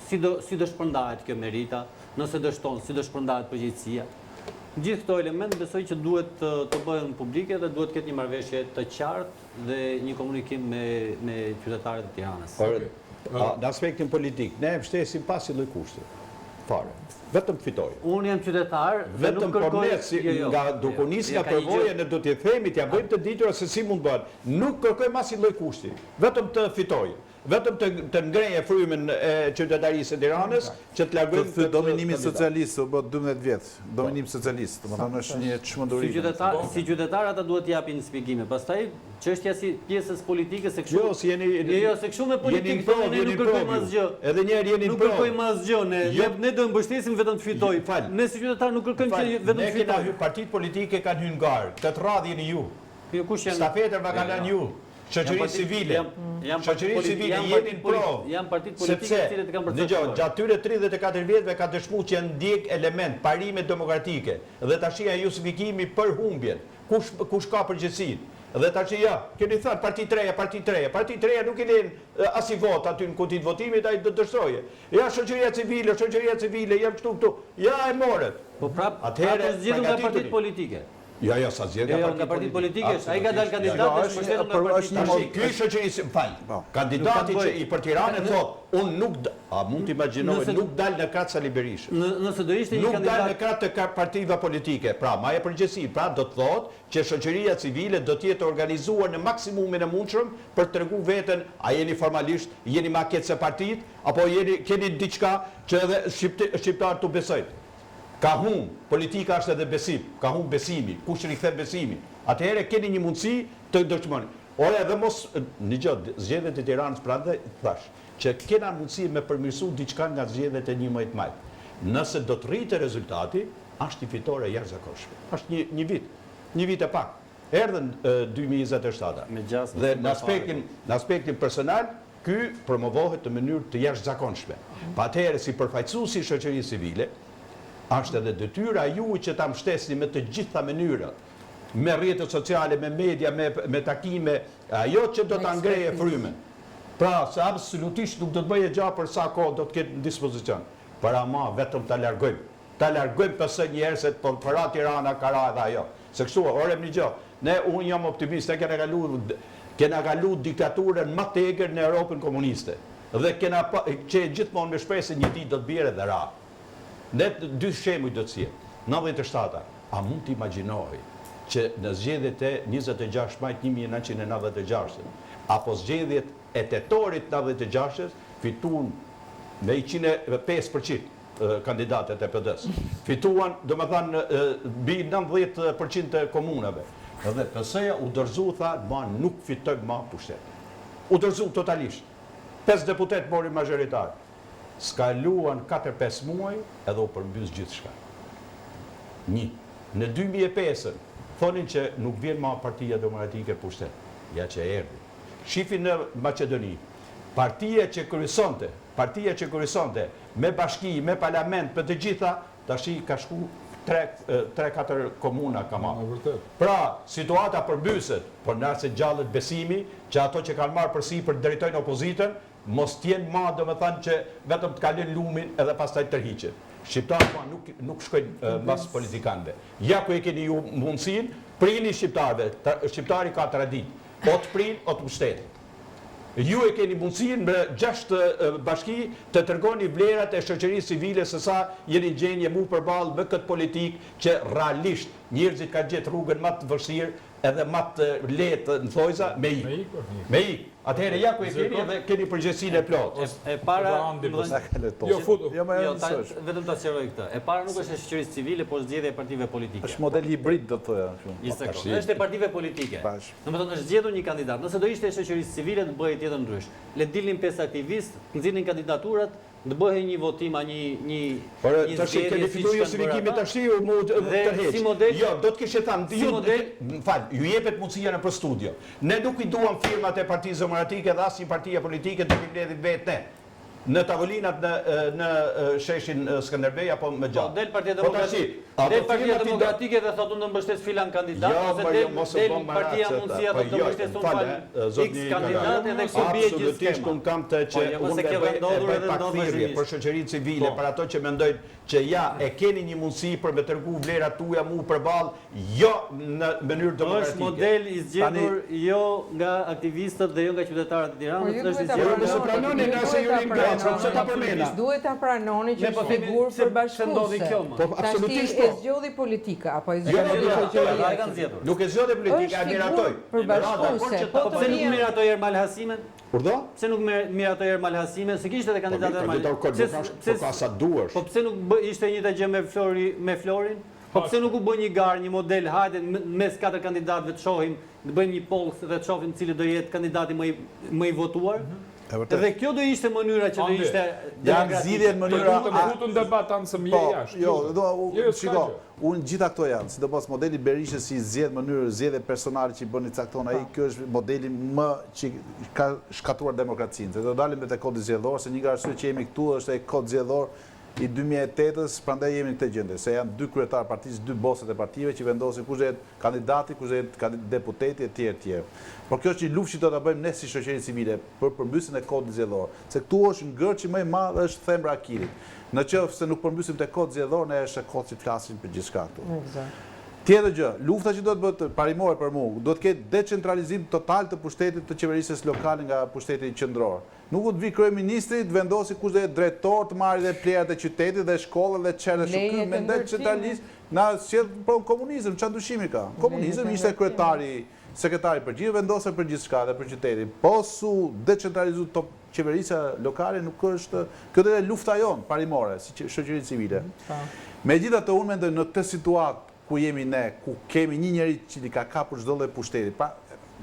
si do shpërndahet kjo merita, nëse dështon, si do shpërndahet përgjegjësia. Gjithë këto elementë besoj që duhet të bëhen publike dhe duhet të ketë një marrëveshje të qartë dhe një komunikim me qytetarët e Tiranës.
Në aspektin politik, ne e mbështesim pasi lloj kushti. Fare. Vetëm fitoj.
Unë jam qytetar dhe nuk
Vetëm por
kërkoj...
ne nga duke nis nga përvoja ne do t'i themi, t'ja bëjmë të ditur se si mund bëhet. Nuk kërkojmë asnjë lloj kushti. Vetëm të fitoj. Vetëm të ngreje frymën e qytetarisë së Tiranës që të largojmë
të dominimit socialist, o 12 vjet, dominim socialist, domethënë është një çmenduri.
Si qytetar ata duhet të japin shpjegime. Pastaj çështja si pjesës politike se kështu.
Jo, si jeni
Jo, se kështu me politikë ne nuk kërkojmë asgjë.
Edhe një herë jeni
Nuk kërkojmë asgjë, ne do mbështesim vetëm të fitoj. Ne si qytetar nuk kërkojmë që vetëm të fitoj.
Ne partitë politike kanë hyrë garë. Këtë radhë jeni ju.
Jo, kush janë?
Stafetën ma kanë lënë ju. Shoqëri civile. Shoqëri civile jeni në provë.
Janë partitë politike të cilët kanë
përcaktuar. Gjatë tyre 34 vjetëve ka dëshmuar që ndjek element parime demokratike dhe tash janë justifikimi për humbjen. Kush ka përgjegjësinë? Dhe tash ja, keni thënë parti treja. Parti treja nuk i lën as i vot aty në kutit votimit, ai do të dështoje. Ja shoqëria civile, jam këtu. Ja e morët.
Po prap, ato zgjedhën nga partitë politike.
Jo, sa zgjedhja
nga partitë politike, ai ka dalë kandidat dhe mbështetur nga partitë.
Ky shoqërisë, kandidati që i për Tiranën thotë, unë nuk a mund të imagjinoj, nuk dal në kratë Sali Berishës.
Nëse do ishte një kandidat,
nuk dal në kratë të partive politike. Pra, maja përgjegjësi, pra do të thotë që shoqëria civile do të jetë organizuar në maksimumin e mundshëm për të treguar veten, a jeni formalisht, jeni maketë se partitë, apo keni diçka që edhe shqiptarët tu besojnë. Ka hum, politika është edhe besim, ka hum besimi, kush rikthet besimi. Atëherë keni një mundësi të dëshmoni. Ora edhe mos një gjë, zgjedhjet e Tiranës prandaj thash, që kena mundësi me përmirësu diçka nga zgjedhjet e 11 majit. Nëse do të rritë rezultati, është një fitore jashtëzakonshme. Është një vit e pak. Erdhën 2027. Dhe në aspektin personal, ky promovohet në mënyrë të jashtëzakonshme. Patëherë si përfaqësuesi i shoqërisë civile, është edhe detyra ju që ta mbështesni me të gjitha mënyrat, me rrjetet sociale, me media, me takime, ajo që do ta ngreje frymën. Pra, se absolutisht nuk do të bëje gjatë për sa kohë do të ketë në dispozicion. Për ama vetëm ta largojmë. Ta largojmë pse një herë se para Tirana ka ra edhe ajo. Se kështu, orem një gjë. Unë jam optimist, ne kena kalu diktaturën më të egër në Europën komuniste. Dhe kena që gjithmonë me shpresë një ditë do të bjerë dhe ra. Ne dy shemuj do të sjell. 97-a, a mund të imagjinoj që në zgjedhjet e 26 majit 1996 apo zgjedhjet e tetorit 96 fituan me 105% kandidatët e PD-s. Fituan, domethënë, mbi 90% të komunave. Edhe PS-ja u dorëzu tha, nuk fitoj më pushtet. U dorëzu totalisht. 5 deputet mori mazhoritar. s'ka luan 4-5 muaj edhe u përmbys gjithë shka. Një, në 2005 thonin që nuk vjen ma Partia Demokratike pushtet, ja që erdi. Shifin në Macedoni, partia që kryesonte me bashki, me parlament, për të gjitha, tashi ka shku 3-4 komuna ka marrë. Pra, situata përmbyset, por nëse gjallët besimi, që ato që kanë marrë përsi për drejtojnë opozitën, mos tjenë ma do me thanë që vetëm të kalin lumin edhe pas taj tërhiqet. Shqiptarë nuk shkojnë mas politikanëve. Ja ku e keni ju mundësin, prini shqiptarëve, shqiptari ka tradit, o të prin, o të pushtetit. Ju e keni mundësin me 6 bashki të tërgoni vlerat e shoqërisë civile se sa jeni gjenje mu përballë me këtë politikë që realisht njerëzit ka gjetë rrugën më të vështirë edhe më të lehtë në thojza me ik. Me ik. Atëherë ja ku e keni edhe keni përgjegjësinë e plotë.
E para
vetëm
ta sqaroj këtë. E para nuk është e shoqërisë civile, por zgjedhja e partive politike.
Është model hibrid do të thoja
kështu. Është e partive politike. Domethënë është zgjedhur një kandidat. Nëse do ishte e shoqërisë civile do bëhej tjetër ndrysh. Le të dilnin 5 aktivistë, nxirrin kandidaturat, të bëhej një votim, një
tash keni fituar justifikimin tash u mu tërheq. Jo, do të kishte thënë ju jepet mundësia në për studio. Ne nuk i duam firmat e Partisë Demokratike dhe asnjë partie politike të mbledhin vetë ne. Në tavolinat në sheshin Skënderbej apo me gjatë.
Del Partia Demokratike. Del Partia Demokratike dhe thotë unë mbështes filan kandidat, ose del Partia Mundësia dhe të mbështes unë X kandidat edhe kështu bie gjithë skema.
Absolutisht unë kam të që unë bëj pakthirrje për shoqërinë civile, për ato që mendojnë që ja e keni një mundësi për me tërgu vlerat tuaja mu përballë, jo në mënyrë demokratike.
Është model i zgjedhur jo nga aktivistët dhe jo nga qytetarët e Tiranës, është i zgjedhur.
Duhet ta pranoni që është figurë përbashkuese. Tash e zgjodhi politika apo e zgjodhi shoqëria?
Nuk e zgjodhi politika, e miratoi.
Përbashkuese.
Po pse nuk miratoi Ermal Hasimen?
Urdhë?
Pse nuk miratoi Ermal Hasimen? Se kishte edhe kandidat Ermal. Po pse nuk ishte një gjë me Florin? Po pse nuk u bë një garë, një model, hajde mes 4 kandidatëve të shohim, të bëjmë një poll dhe të shohim cili do jetë kandidati më i votuar? Dhe kjo do ishte mënyra që do ishte
janë zgjidhje në mënyra
të futun debat tanë se mje jashtë.
Jo, shiko, unë gjitha këto janë, sidomos modeli Berishës si zgjedh mënyrë zgjedhje personale që bën i cakton ai, ky është modeli më që ka shkatruar demokracinë. Se do dalim me te kodi zgjedhor, se një nga arsyet që jemi këtu është ai kod zgjedhor i 2008-s, prandaj jemi në këtë gjendje, se janë 2 kryetarë partisë, 2 boset e partive që vendosin kush do jetë kandidati, kush do jetë deputeti etj. Por kjo është një luftë që do ta bëjmë ne si shoqëri civile për përmbysjen e kodit zgjedhor, se këtu është ngërçi më i madh është thembra e Akilit. Nëse nuk përmbysim te kodi zgjedhor, ne është kod që flasin për gjithçka këtu.
Eksakt.
Tjetër gjë, lufta që do të bëhet parimore për mua, do të ketë decentralizim total të pushtetit të qeverisjes lokale nga pushteti qendror. Nuk do të vi kryeministri të vendosi kush do jetë drejtor të marrë dhe plerat e qytetit dhe shkollat dhe çerë shukë me decentralizëm. Na sjell komunizëm, çfarë dyshimi ka? Komunizëm ishte sekretari përgjithshëm vendosur për gjithçka dhe për qytetin. Po su decentralizu qeverisja lokale nuk është, kjo do të lufta jon parimore si shoqëri civile. Megjithatë unë mendoj në këtë situatë ku jemi ne, ku kemi një njeri që i ka kapur çdo lloj pushteti, pra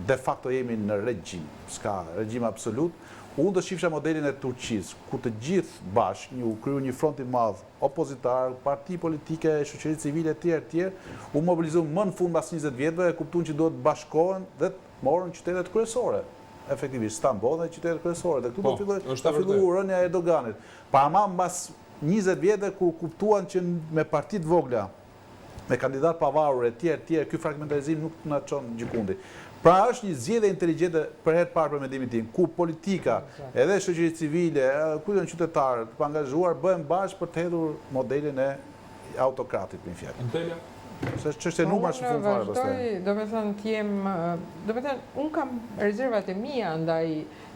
de facto jemi në regjim, s'ka regjim absolut. Unë do shifsha modelin e Turqisë, ku të gjithë bashkë kryu një front i madh opozitar, parti politike, shoqëri civile etj, u mobilizuan më në fund pas 20 vjetëve, e kuptuan që duhet bashkohen dhe të morën qytetet kryesore. Efektivisht Stamboll dhe qytetet kryesore, dhe këtu do fillojë rënja e Erdoganit. Pa ama mbas 20 vjetëve kur kuptuan që me partit vogla, me kandidat pavarur etj, ky fragmentarizim nuk na çon gjikundi. Pra është një zgjedhje inteligjente për herë të parë për mendimin tim, ku politika, edhe shoqëria civile, ku janë qytetarët të angazhuar bëhen bashkë për të hedhur modelin e autokratit me fjalë.
Antelia?
Se ç'është numra që fund fare pastaj.
Do të thënë të jem, do të thënë un kam rezervat e mia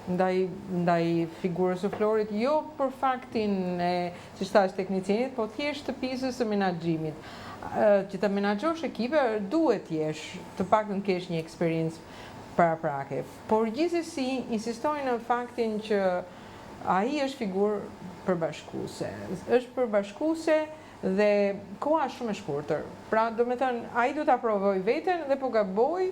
ndaj figurës së Florit, jo për faktin e si thash teknicenit, po thjesht të pjesës së menaxhimit. Që të menaxhosh ekipe duhet jesh, të paktën kesh një eksperiencë paraprake. Por gjithsesi insistoj në faktin që ai është figurë përbashkuese. Është përbashkuese dhe koha është shumë e shkurtër. Pra, do të thënë, ai do ta provoj veten dhe po gaboj,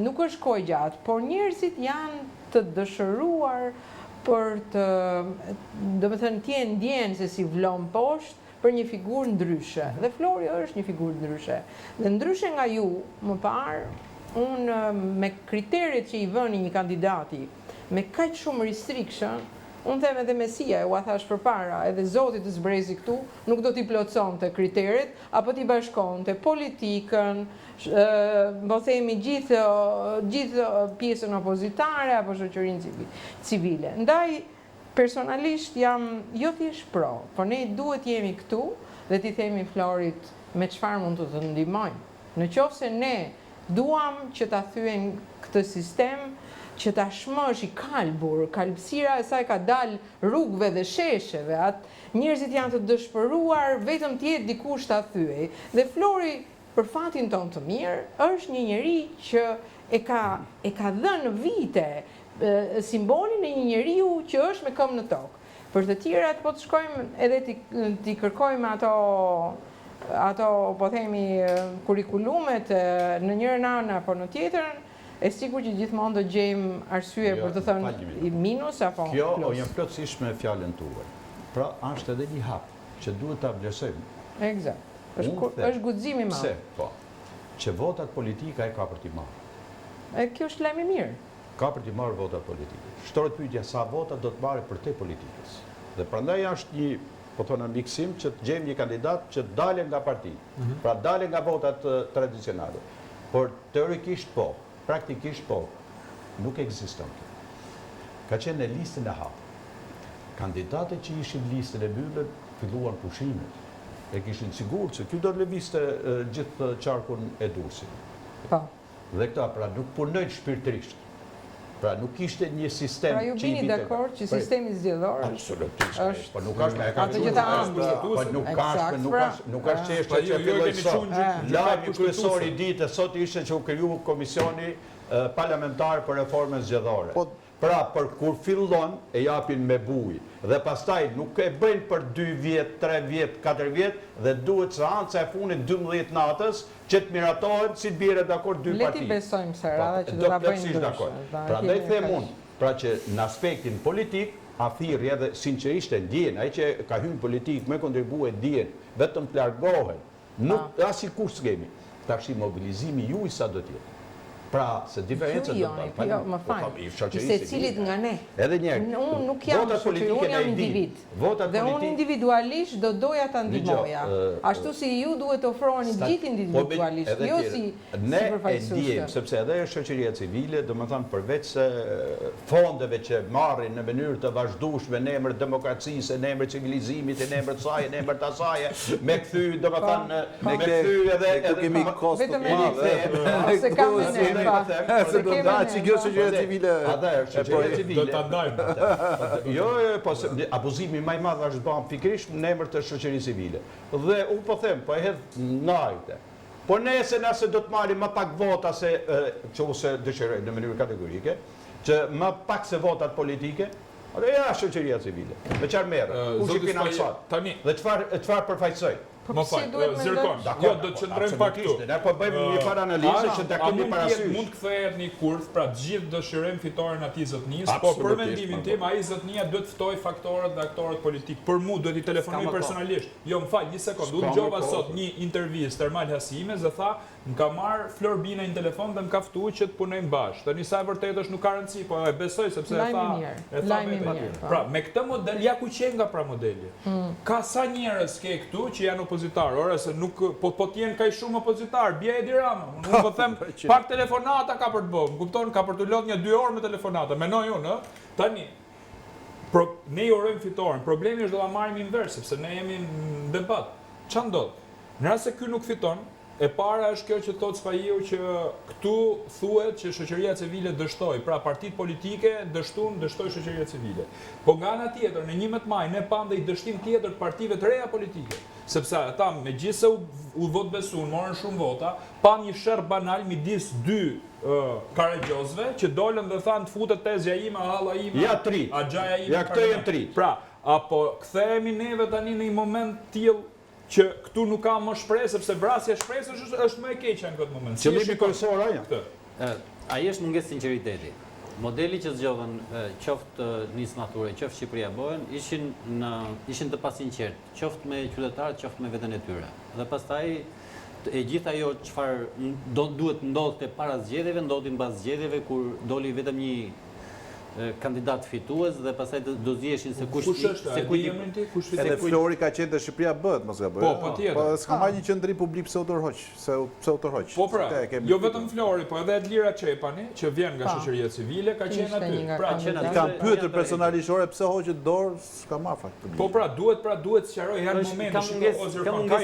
nuk është kohë gjatë, por njerëzit janë të dëshëruar për të, do të thënë, tje ndjenë se si vlon poshtë për një figurë ndryshe. Dhe Flori është një figurë ndryshe. Dhe ndryshe nga ju, më parë, unë me kriteret që i vëni një kandidati, me kaq shumë restriction, unë them edhe Mesia, u a thash përpara, edhe Zoti të zbrezi këtu, nuk do t'i plotësonte kriteret, apo t'i bashkonte politikën, po themi gjithë pjesën opozitare apo shoqërinë civile. Ndaj personalisht jam jo thjesht pro, por ne duhet jemi këtu dhe t'i themi Florit me çfarë mund të ndihmojmë. Në qoftë se ne duam që ta thyen këtë sistem, që tashmë është i kalbur, kalbësira e saj ka dalë rrugëve dhe shesheve, njerëzit janë të dëshpëruar, vetëm t'jetë dikush ta thyej. Dhe Flori, për fatin tonë të mirë, është një njeri që e ka dhënë vite simbolin e një njeriu që është me këmbë në tokë. Për të tjerat, po të shkojmë edhe t'i kërkojmë ato po themi kurikulumet në njërën anë apo në tjetrën, e sigur që gjithmonë do gjejmë arsye për të thënë minus apo plus.
Kjo jam plotësisht me fjalën tuaj. Pra, është edhe një hap që duhet ta vlerësojmë.
Eksakt. Është guximi i madh.
Pse? Po. Që votat politika e ka për t'i marrë.
Kjo është lajm i mirë.
Ka për t'i marrë votat politike. Shtohet pyetja sa vota do të marrë për te politikës. Dhe prandaj është një, po thonë miksim, që të gjejmë një kandidat që dalë nga partia. Pra dalë nga votat tradicionale. Por teorikisht po, praktikisht po, nuk ekziston. Ka qenë në listën e hapur. Kandidatët që ishin listën e mbyllur filluan pushimet. E kishin sigurt se ky do të lëvizte gjithë qarkun e Durrësit.
Po.
Dhe këta pra nuk punojnë shpirtërisht. Pra nuk ishte një sistem
pra ju bini dakord që sistemi zgjedhor
është po nuk është me
atë që ta ambi.
Po nuk është çështje që filloi sot. Lajmi kryesor i ditës sot ishte që u kriju komisioni parlamentar për reformën zgjedhore. Pra, për kur fillon, e japin me bujë. Dhe pastaj nuk e bëjnë për 2 vjet, 3 vjet, 4 vjet, dhe duhet seanca e funit 12 natës, që të miratohet si të bjerë dakord 2 parti.
Leti besojmë se radha që do ta bëjnë ndryshe.
Pra ndaj them unë, pra që në aspektin politik, a thirrje dhe sinqerisht e ndjen, ai që ka hyrë politik me kontribuar ndjen, vetëm të largohen. Nuk asnjë s'kemi. Tash mobilizimi juaj sa do të jetë. Pra, se diferenca do të bëjë.
Jo, më fal. Se cilit nga ne.
Edhe një.
Unë nuk jam shoqëri, unë jam individ. Dhe unë individualisht do doja ta ndihmoja. Ashtu si ju duhet të ofroheni gjithë individualisht, jo si përfaqësues. Ne e dijem, sepse edhe shoqëria civile, domethënë përveç se fondeve që marrin në mënyrë të vazhdueshme në emër demokracisë, në emër civilizimit, në emër të saj, në emër të asaj, me kthy, domethënë, me kthy edhe
kemi kosto të madhe.
Se kam
se do da që kjo shoqëria civile.
Shoqëria civile.
Do ta ndajmë.
Jo, po abuzimi më i madh është bën pikërisht në emër të shoqërisë civile. Dhe unë po them, po e hedh ndajte. Po nëse do të marrim më pak vota se çose dëshirojnë në mënyrë kategorike, që më pak se votat politike, atë ja shoqëria civile. Me çfarë merr? Kush i financon? Dhe çfarë përfaqësoj?
Më fal, Zirkon, jo do të qëndrojmë pak këtu.
Ne po bëjmë një farë analizë që ta kemi parasysh.
Mund kthehet një kurth, pra të gjithë dëshirojmë fitoren atij zotnisë, po për mendimin tim ai zotnia duhet të ftojë faktorët dhe aktorët politik. Për mua duhet i telefonoj personalisht. Jo, më fal, një sekond. Unë dëgjova sot një intervistë Ermal Hasimes dhe tha, më ka marr Flor Bina në telefon dhe më ka ftuar që të punojmë bashkë. Tani sa e vërtetë është nuk ka rëndësi, po e besoj sepse e tha vetë. Pra, me këtë model ja ku qen nga pra modeli. Ka sa njerëz ke këtu që janë opozitar, ora se nuk po të jenë kaq shumë opozitar, bie Edi Rama. Unë po them pak telefonata ka për të bërë. Kupton, ka për të lodh një 2 orë me telefonata. Menoj unë, tani ne i urojmë fitoren. Problemi është do ta marrim invers, sepse ne jemi në debat. Ç'a ndodh? Në rast se ky nuk fiton, e para është kjo që thot Sfajiu që këtu thuhet që shoqëria civile dështoi, pra partitë politike dështoi shoqëria civile. Po nga ana tjetër, në 11 maj ne pam dhe i dështim tjetër të partive të reja politike, sepse ata megjithse u votbesuan, morën shumë vota, pam një sherr banal midis 2 karagjozve që dolën dhe thanë të futet tezja ime, halla ime, axhaja ime.
Ja këto janë 3.
Pra, apo kthehemi neve tani në një moment tillë që këtu nuk ka më shpresë, sepse vrasja e shpresës është më e keqja në këtë moment.
Qëllimi kryesor ai.
Ai është mungesë sinqeriteti. modeli që zgjodhen qoftë Nisë Nature, qoftë Shqipëria Bojën, ishin të pasinqertë, qoftë me qytetarët, qoftë me veten e tyre. Dhe pastaj e gjithë ajo çfarë duhet ndodhte para zgjedhjeve, ndodhi mbas zgjedhjeve kur doli vetëm një kandidat fitues dhe pastaj do ziheshin se kush
Edhe Flori ka qenë te Shqipëria bëhet, mos gaboj.
Po tjetër.
Po s'ka marrë një qendrim publik pse u tërhoq, se u tërhoq.
Po pra, jo vetëm Flori, po edhe Edlira Çepani, që vjen nga shoqëria civile, ka qenë aty. Pra,
I kanë pyetur personalisht ore pse hoqet dorë, s'ka marrë fakt publik.
Po pra, duhet sqaroj herë momenti ka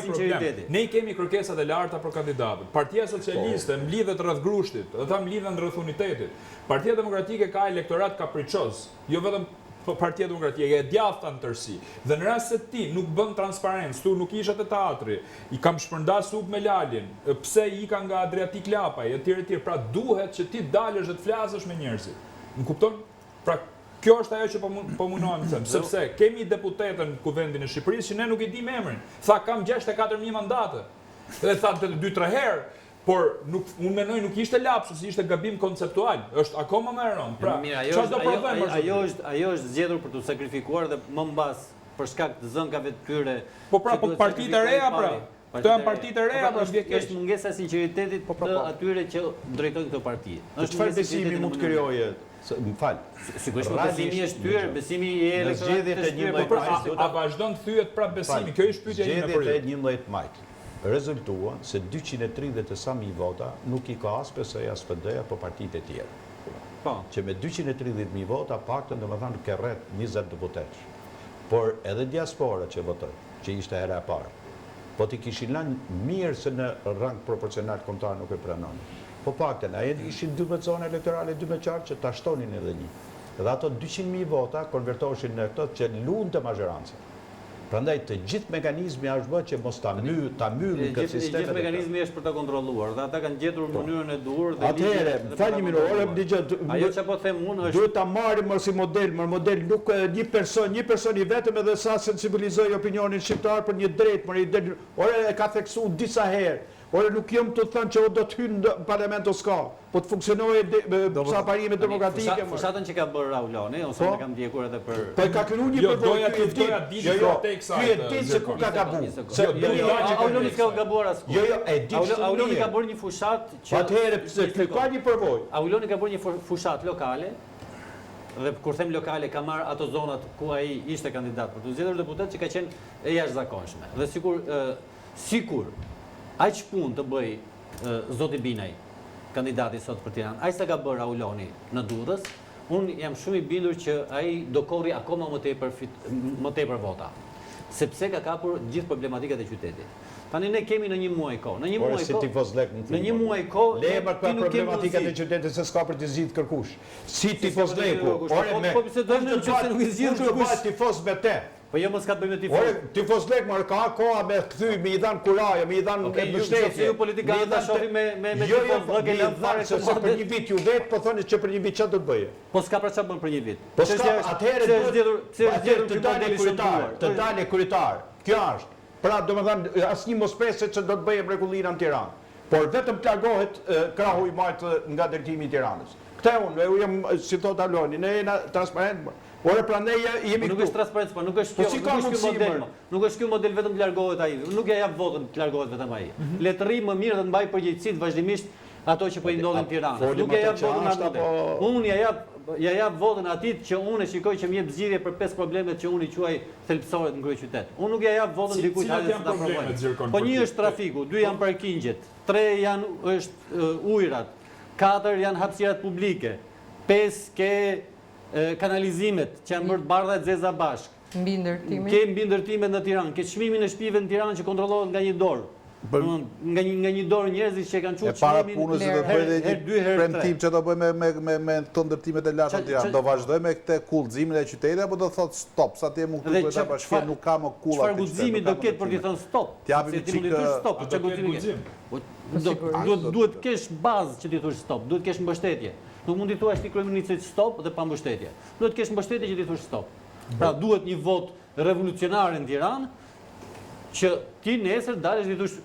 problem. Ne kemi kërkesat e larta për kandidatët. Partia Socialiste mblidhet rreth grushtit, dhe ta mblidhen rreth unitetit. Partia Demokratike ka elektorat kapriçoz, jo vetëm Partia Demokratike, e djathta në tërësi. Dhe në rast se ti nuk bën transparencë, tu nuk isha te teatri, I kam shpërndas sup me Lalin, pse ika nga Adriatik Lapaj, etj. Pra duhet që ti dalësh dhe të flasësh me njerëzit. Më kupton? Pra kjo është ajo që po munohem të them, sepse kemi deputetën në Kuvendin e Shqipërisë që ne nuk I dim emrin. Tha kam 64.000 mandate. Dhe tha 2-3 herë. Por unë menoj nuk ishte lapsus, ishte gabim konceptual, është akoma më e rëndë. Pra, çfarë do provojmë?
Ajo është zgjedhur për të sakrifikuar dhe më mbas për shkak të zënkave të tyre.
Po pra, po partitë e reja pra. Këto janë partitë e reja, pra vjen keq.
Është mungesa e sinqeritetit të atyre që drejtojnë këtë parti.
Çfarë besimi mund të krijoje? Më fal.
Sigurisht besimi është tyr, besimi I elektoratit
të 11 majit.
A vazhdon të thyet prap besimi? Kjo është pyetja ime për ju.
Zgjedhjet e 11 majit rezultuan se 230 e sa mijë vota nuk I ka as PSI as PD apo partitë e tjera.
Po.
Që me 230.000 vota paktën domethënë ke rreth 20 deputetësh. Por edhe diaspora që votoi, që ishte hera e parë. Po ti kishin lënë mirë se në rang proporcional kombëtar nuk e pranonin. Po paktën ai ishin 12 zona elektorale 12 qartë që ta shtonin edhe një. Dhe ato 200.000 vota konvertoheshin në këto që lunte mazhorancën. Prandaj të gjithë mekanizmi është bërë që mos ta myllin këtë sistem.
Gjithë mekanizmi është për ta kontrolluar dhe ata kanë gjetur mënyrën e duhur dhe
atëherë, fal një minutë,
ajo çapo them unë është
duhet ta marrim si model nuk një person I vetëm edhe sa sensibilizoj opinionin shqiptar për një drejtë, ore e ka theksuar disa herë. Ore nuk jam të thënë që o do të hynë në parlament o s'ka, po të funksionojë sa parime demokratike.
Fushatën që ka bërë Rauloni, ose ne kam ndjekur edhe për...
Po e ka kënu një
përvojë, ky e
di se ku ka gabu.
Rauloni s'ka gabuar asku. Rauloni ka bërë një fushat që...
Atëherë pse ka një përvojë.
Rauloni ka bërë një fushat lokale, dhe kur them lokale ka marrë ato zonat ku ai ishte kandidat për të zgjedhur deputet që ka qenë e jashtëzakonshme. Dhe sikur aq punë të bëj zoti Binaj, kandidati sot për Tiranë, aq sa ka bërë Rauloni në Durrës, unë jam shumë I bindur që ai do korri akoma më tepër vota, sepse ka kapur gjithë problematikat e qytetit. Tani ne kemi në një muaj kohë. Në një muaj kohë,
le për problematikat e qytetit se s'ka për të zgjidhur kërkush. Si tifozleku, ore me.
Po pse do të thotë nuk I zgjidh kërkush
tifoz me te.
Po jo mos ka të bëjmë me tifoz.
Ore, tifozlek më ka koha me kthy, me I dhan kuraje, me I dhan mbështetje.
Ju politikanët ta shohin me tifoz, vëgë lënë fare
se për një vit ju vet po thoni që për një vit çfarë do të bëje.
Po s'ka për çfarë bën për një vit.
Po s'ka atëherë
pse është gjetur
të dalë kryetar. Kjo është. Pra domethënë asnjë mos preset se do të bëjë mrekullina në Tiranë. Por vetëm të largohet krahu I majtë nga drejtimi I Tiranës. Këtë unë jam si thot Aloni, ne jena transparent. Ore pra ne jemi
nuk është transparencë, po nuk është kjo, nuk është ky model vetëm të largohet ai. Nuk ja jap votën të largohet vetëm ai. Le të rri më mirë dhe të mbaj përgjegjësitë vazhdimisht ato që po I ndodhin në Tiranë. Nuk ja jap votën atë. Unë ja jap votën atit që unë shikoj që më jep zgjidhje për 5 problemet që unë I quaj thelbësore në kryeqytet. Unë nuk ja jap votën dikujt tjetër ta provoj. Po një është trafiku, 2 janë parkingjet, 3 është ujrat, 4 janë hapësirat publike, 5 ke kanalizimet që janë bërë të bardha e zeza bashk.
Mbi ndërtimin.
Ke mbi ndërtimet në Tiranë, ke çmimin e shtëpive në Tiranë që kontrollohet nga një dorë. Nga një dorë njerëzit që kanë çuar çmimin.
E para punës do të bëjë një premtim që do bëjmë me këto ndërtimet e larta të Tiranës. Do vazhdojmë me këtë kullëzimin e qytetit apo do thotë stop, sa ti mund të bëj ta bashkë nuk ka më kulla.
Çfarë guximi do ketë për të thënë stop?
Ti japim çik
stop, çfarë guximi? Duhet të kesh bazë që ti thosh stop, duhet të kesh mbështetje. Nuk mund të thuash ti kryeministrit stop dhe pa mbështetje. Duhet të kesh mbështetje që ti thosh stop. Pra duhet një vot revolucionar në Tiranë që ti nesër dalësh dhe thosh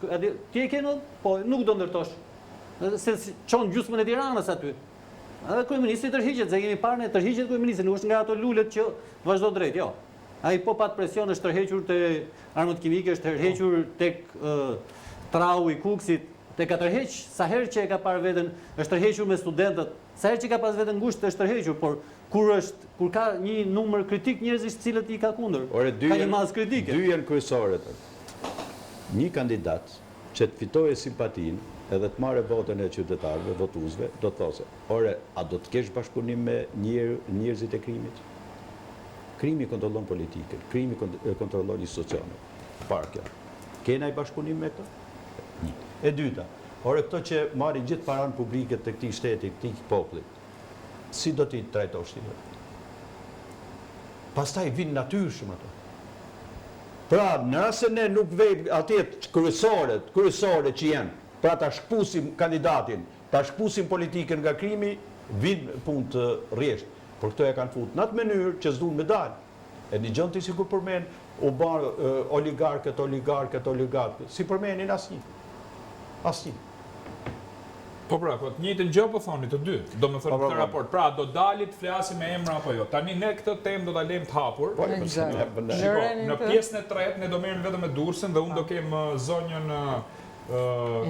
ti e ke po nuk do ndërtosh. Se çon gjysmën e Tiranës aty. Edhe kryeministri tërhiqet, se kemi parë ne tërhiqet kryeministri, nuk është nga ato lulet që vazhdo drejt, jo. Ai po pat presion është tërhequr te armët kimike, është tërhequr tek trau i Kuksit, tek ka tërheq sa herë që e ka parë veten, është tërhequr me studentët, sa herë që ka pas veten ngushtë është tërhequr, por kur ka një numër kritik njerëzish të cilët i ka kundër. Ka një masë kritike.
Dy janë kryesore. Një kandidat që të fitoje simpatinë edhe të marrë votën e qytetarëve, votuesve, do të thosë, ore, a do të kesh bashkëpunim me njerëzit e krimit? Krimi kontrollon politikën, krimi kontrollon institucionet. Parë kjo. Kena i bashkëpunim me këto? Një. E dyta, ore, këto që marrin gjithë paranë publike të këtij shteti, këtij popullit, si do t'i trajtosh ti? Pastaj vinë natyrshëm ato. Pra, nëse ne nuk vejmë atje kryesore që janë, pra ta shkpusim kandidatin, ta shkpusim politikën nga krimi, vinë punë të rrjeshtë. Por këto e kanë futur në atë mënyrë që s'duan me dalë. E një gjën ti sikur përmend u bën oligarkët, si përmendin asnjë. Asnjë.
Po pra, po të njëjtën gjë po thoni të dy. Do më thënë këtë raport. Pra, do dalit flasim me emra apo jo. Tani ne këtë temë do ta lejmë të hapur. Shiko, në pjesën e tretë ne do merrem vetëm me Durrësin dhe unë do kem zonjën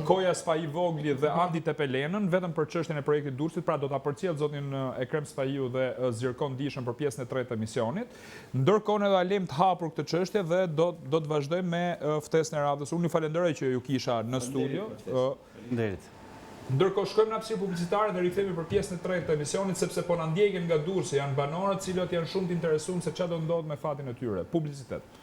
Koja Spahi Vogli dhe Andi Tepelenën, vetëm për çështjen e projektit Durrësit, pra do ta përcjell zotin Ekrem Spahiu dhe Zirkon Dishën për pjesën e tretë të emisionit. Ndërkohë ne do ta lejmë të hapur këtë çështje dhe do të vazhdojmë me ftesën e radhës. Unë ju falenderoj që ju kisha në studio.
Faleminderit.
Ndërkohë shkojmë në hapësirë publicitare dhe rikthehemi për pjesën e tretë të emisionit, sepse po na ndjekën nga Durrësi, janë banorët cilët janë shumë të interesuar se çfarë do ndodh me fatin e tyre. Publicitet.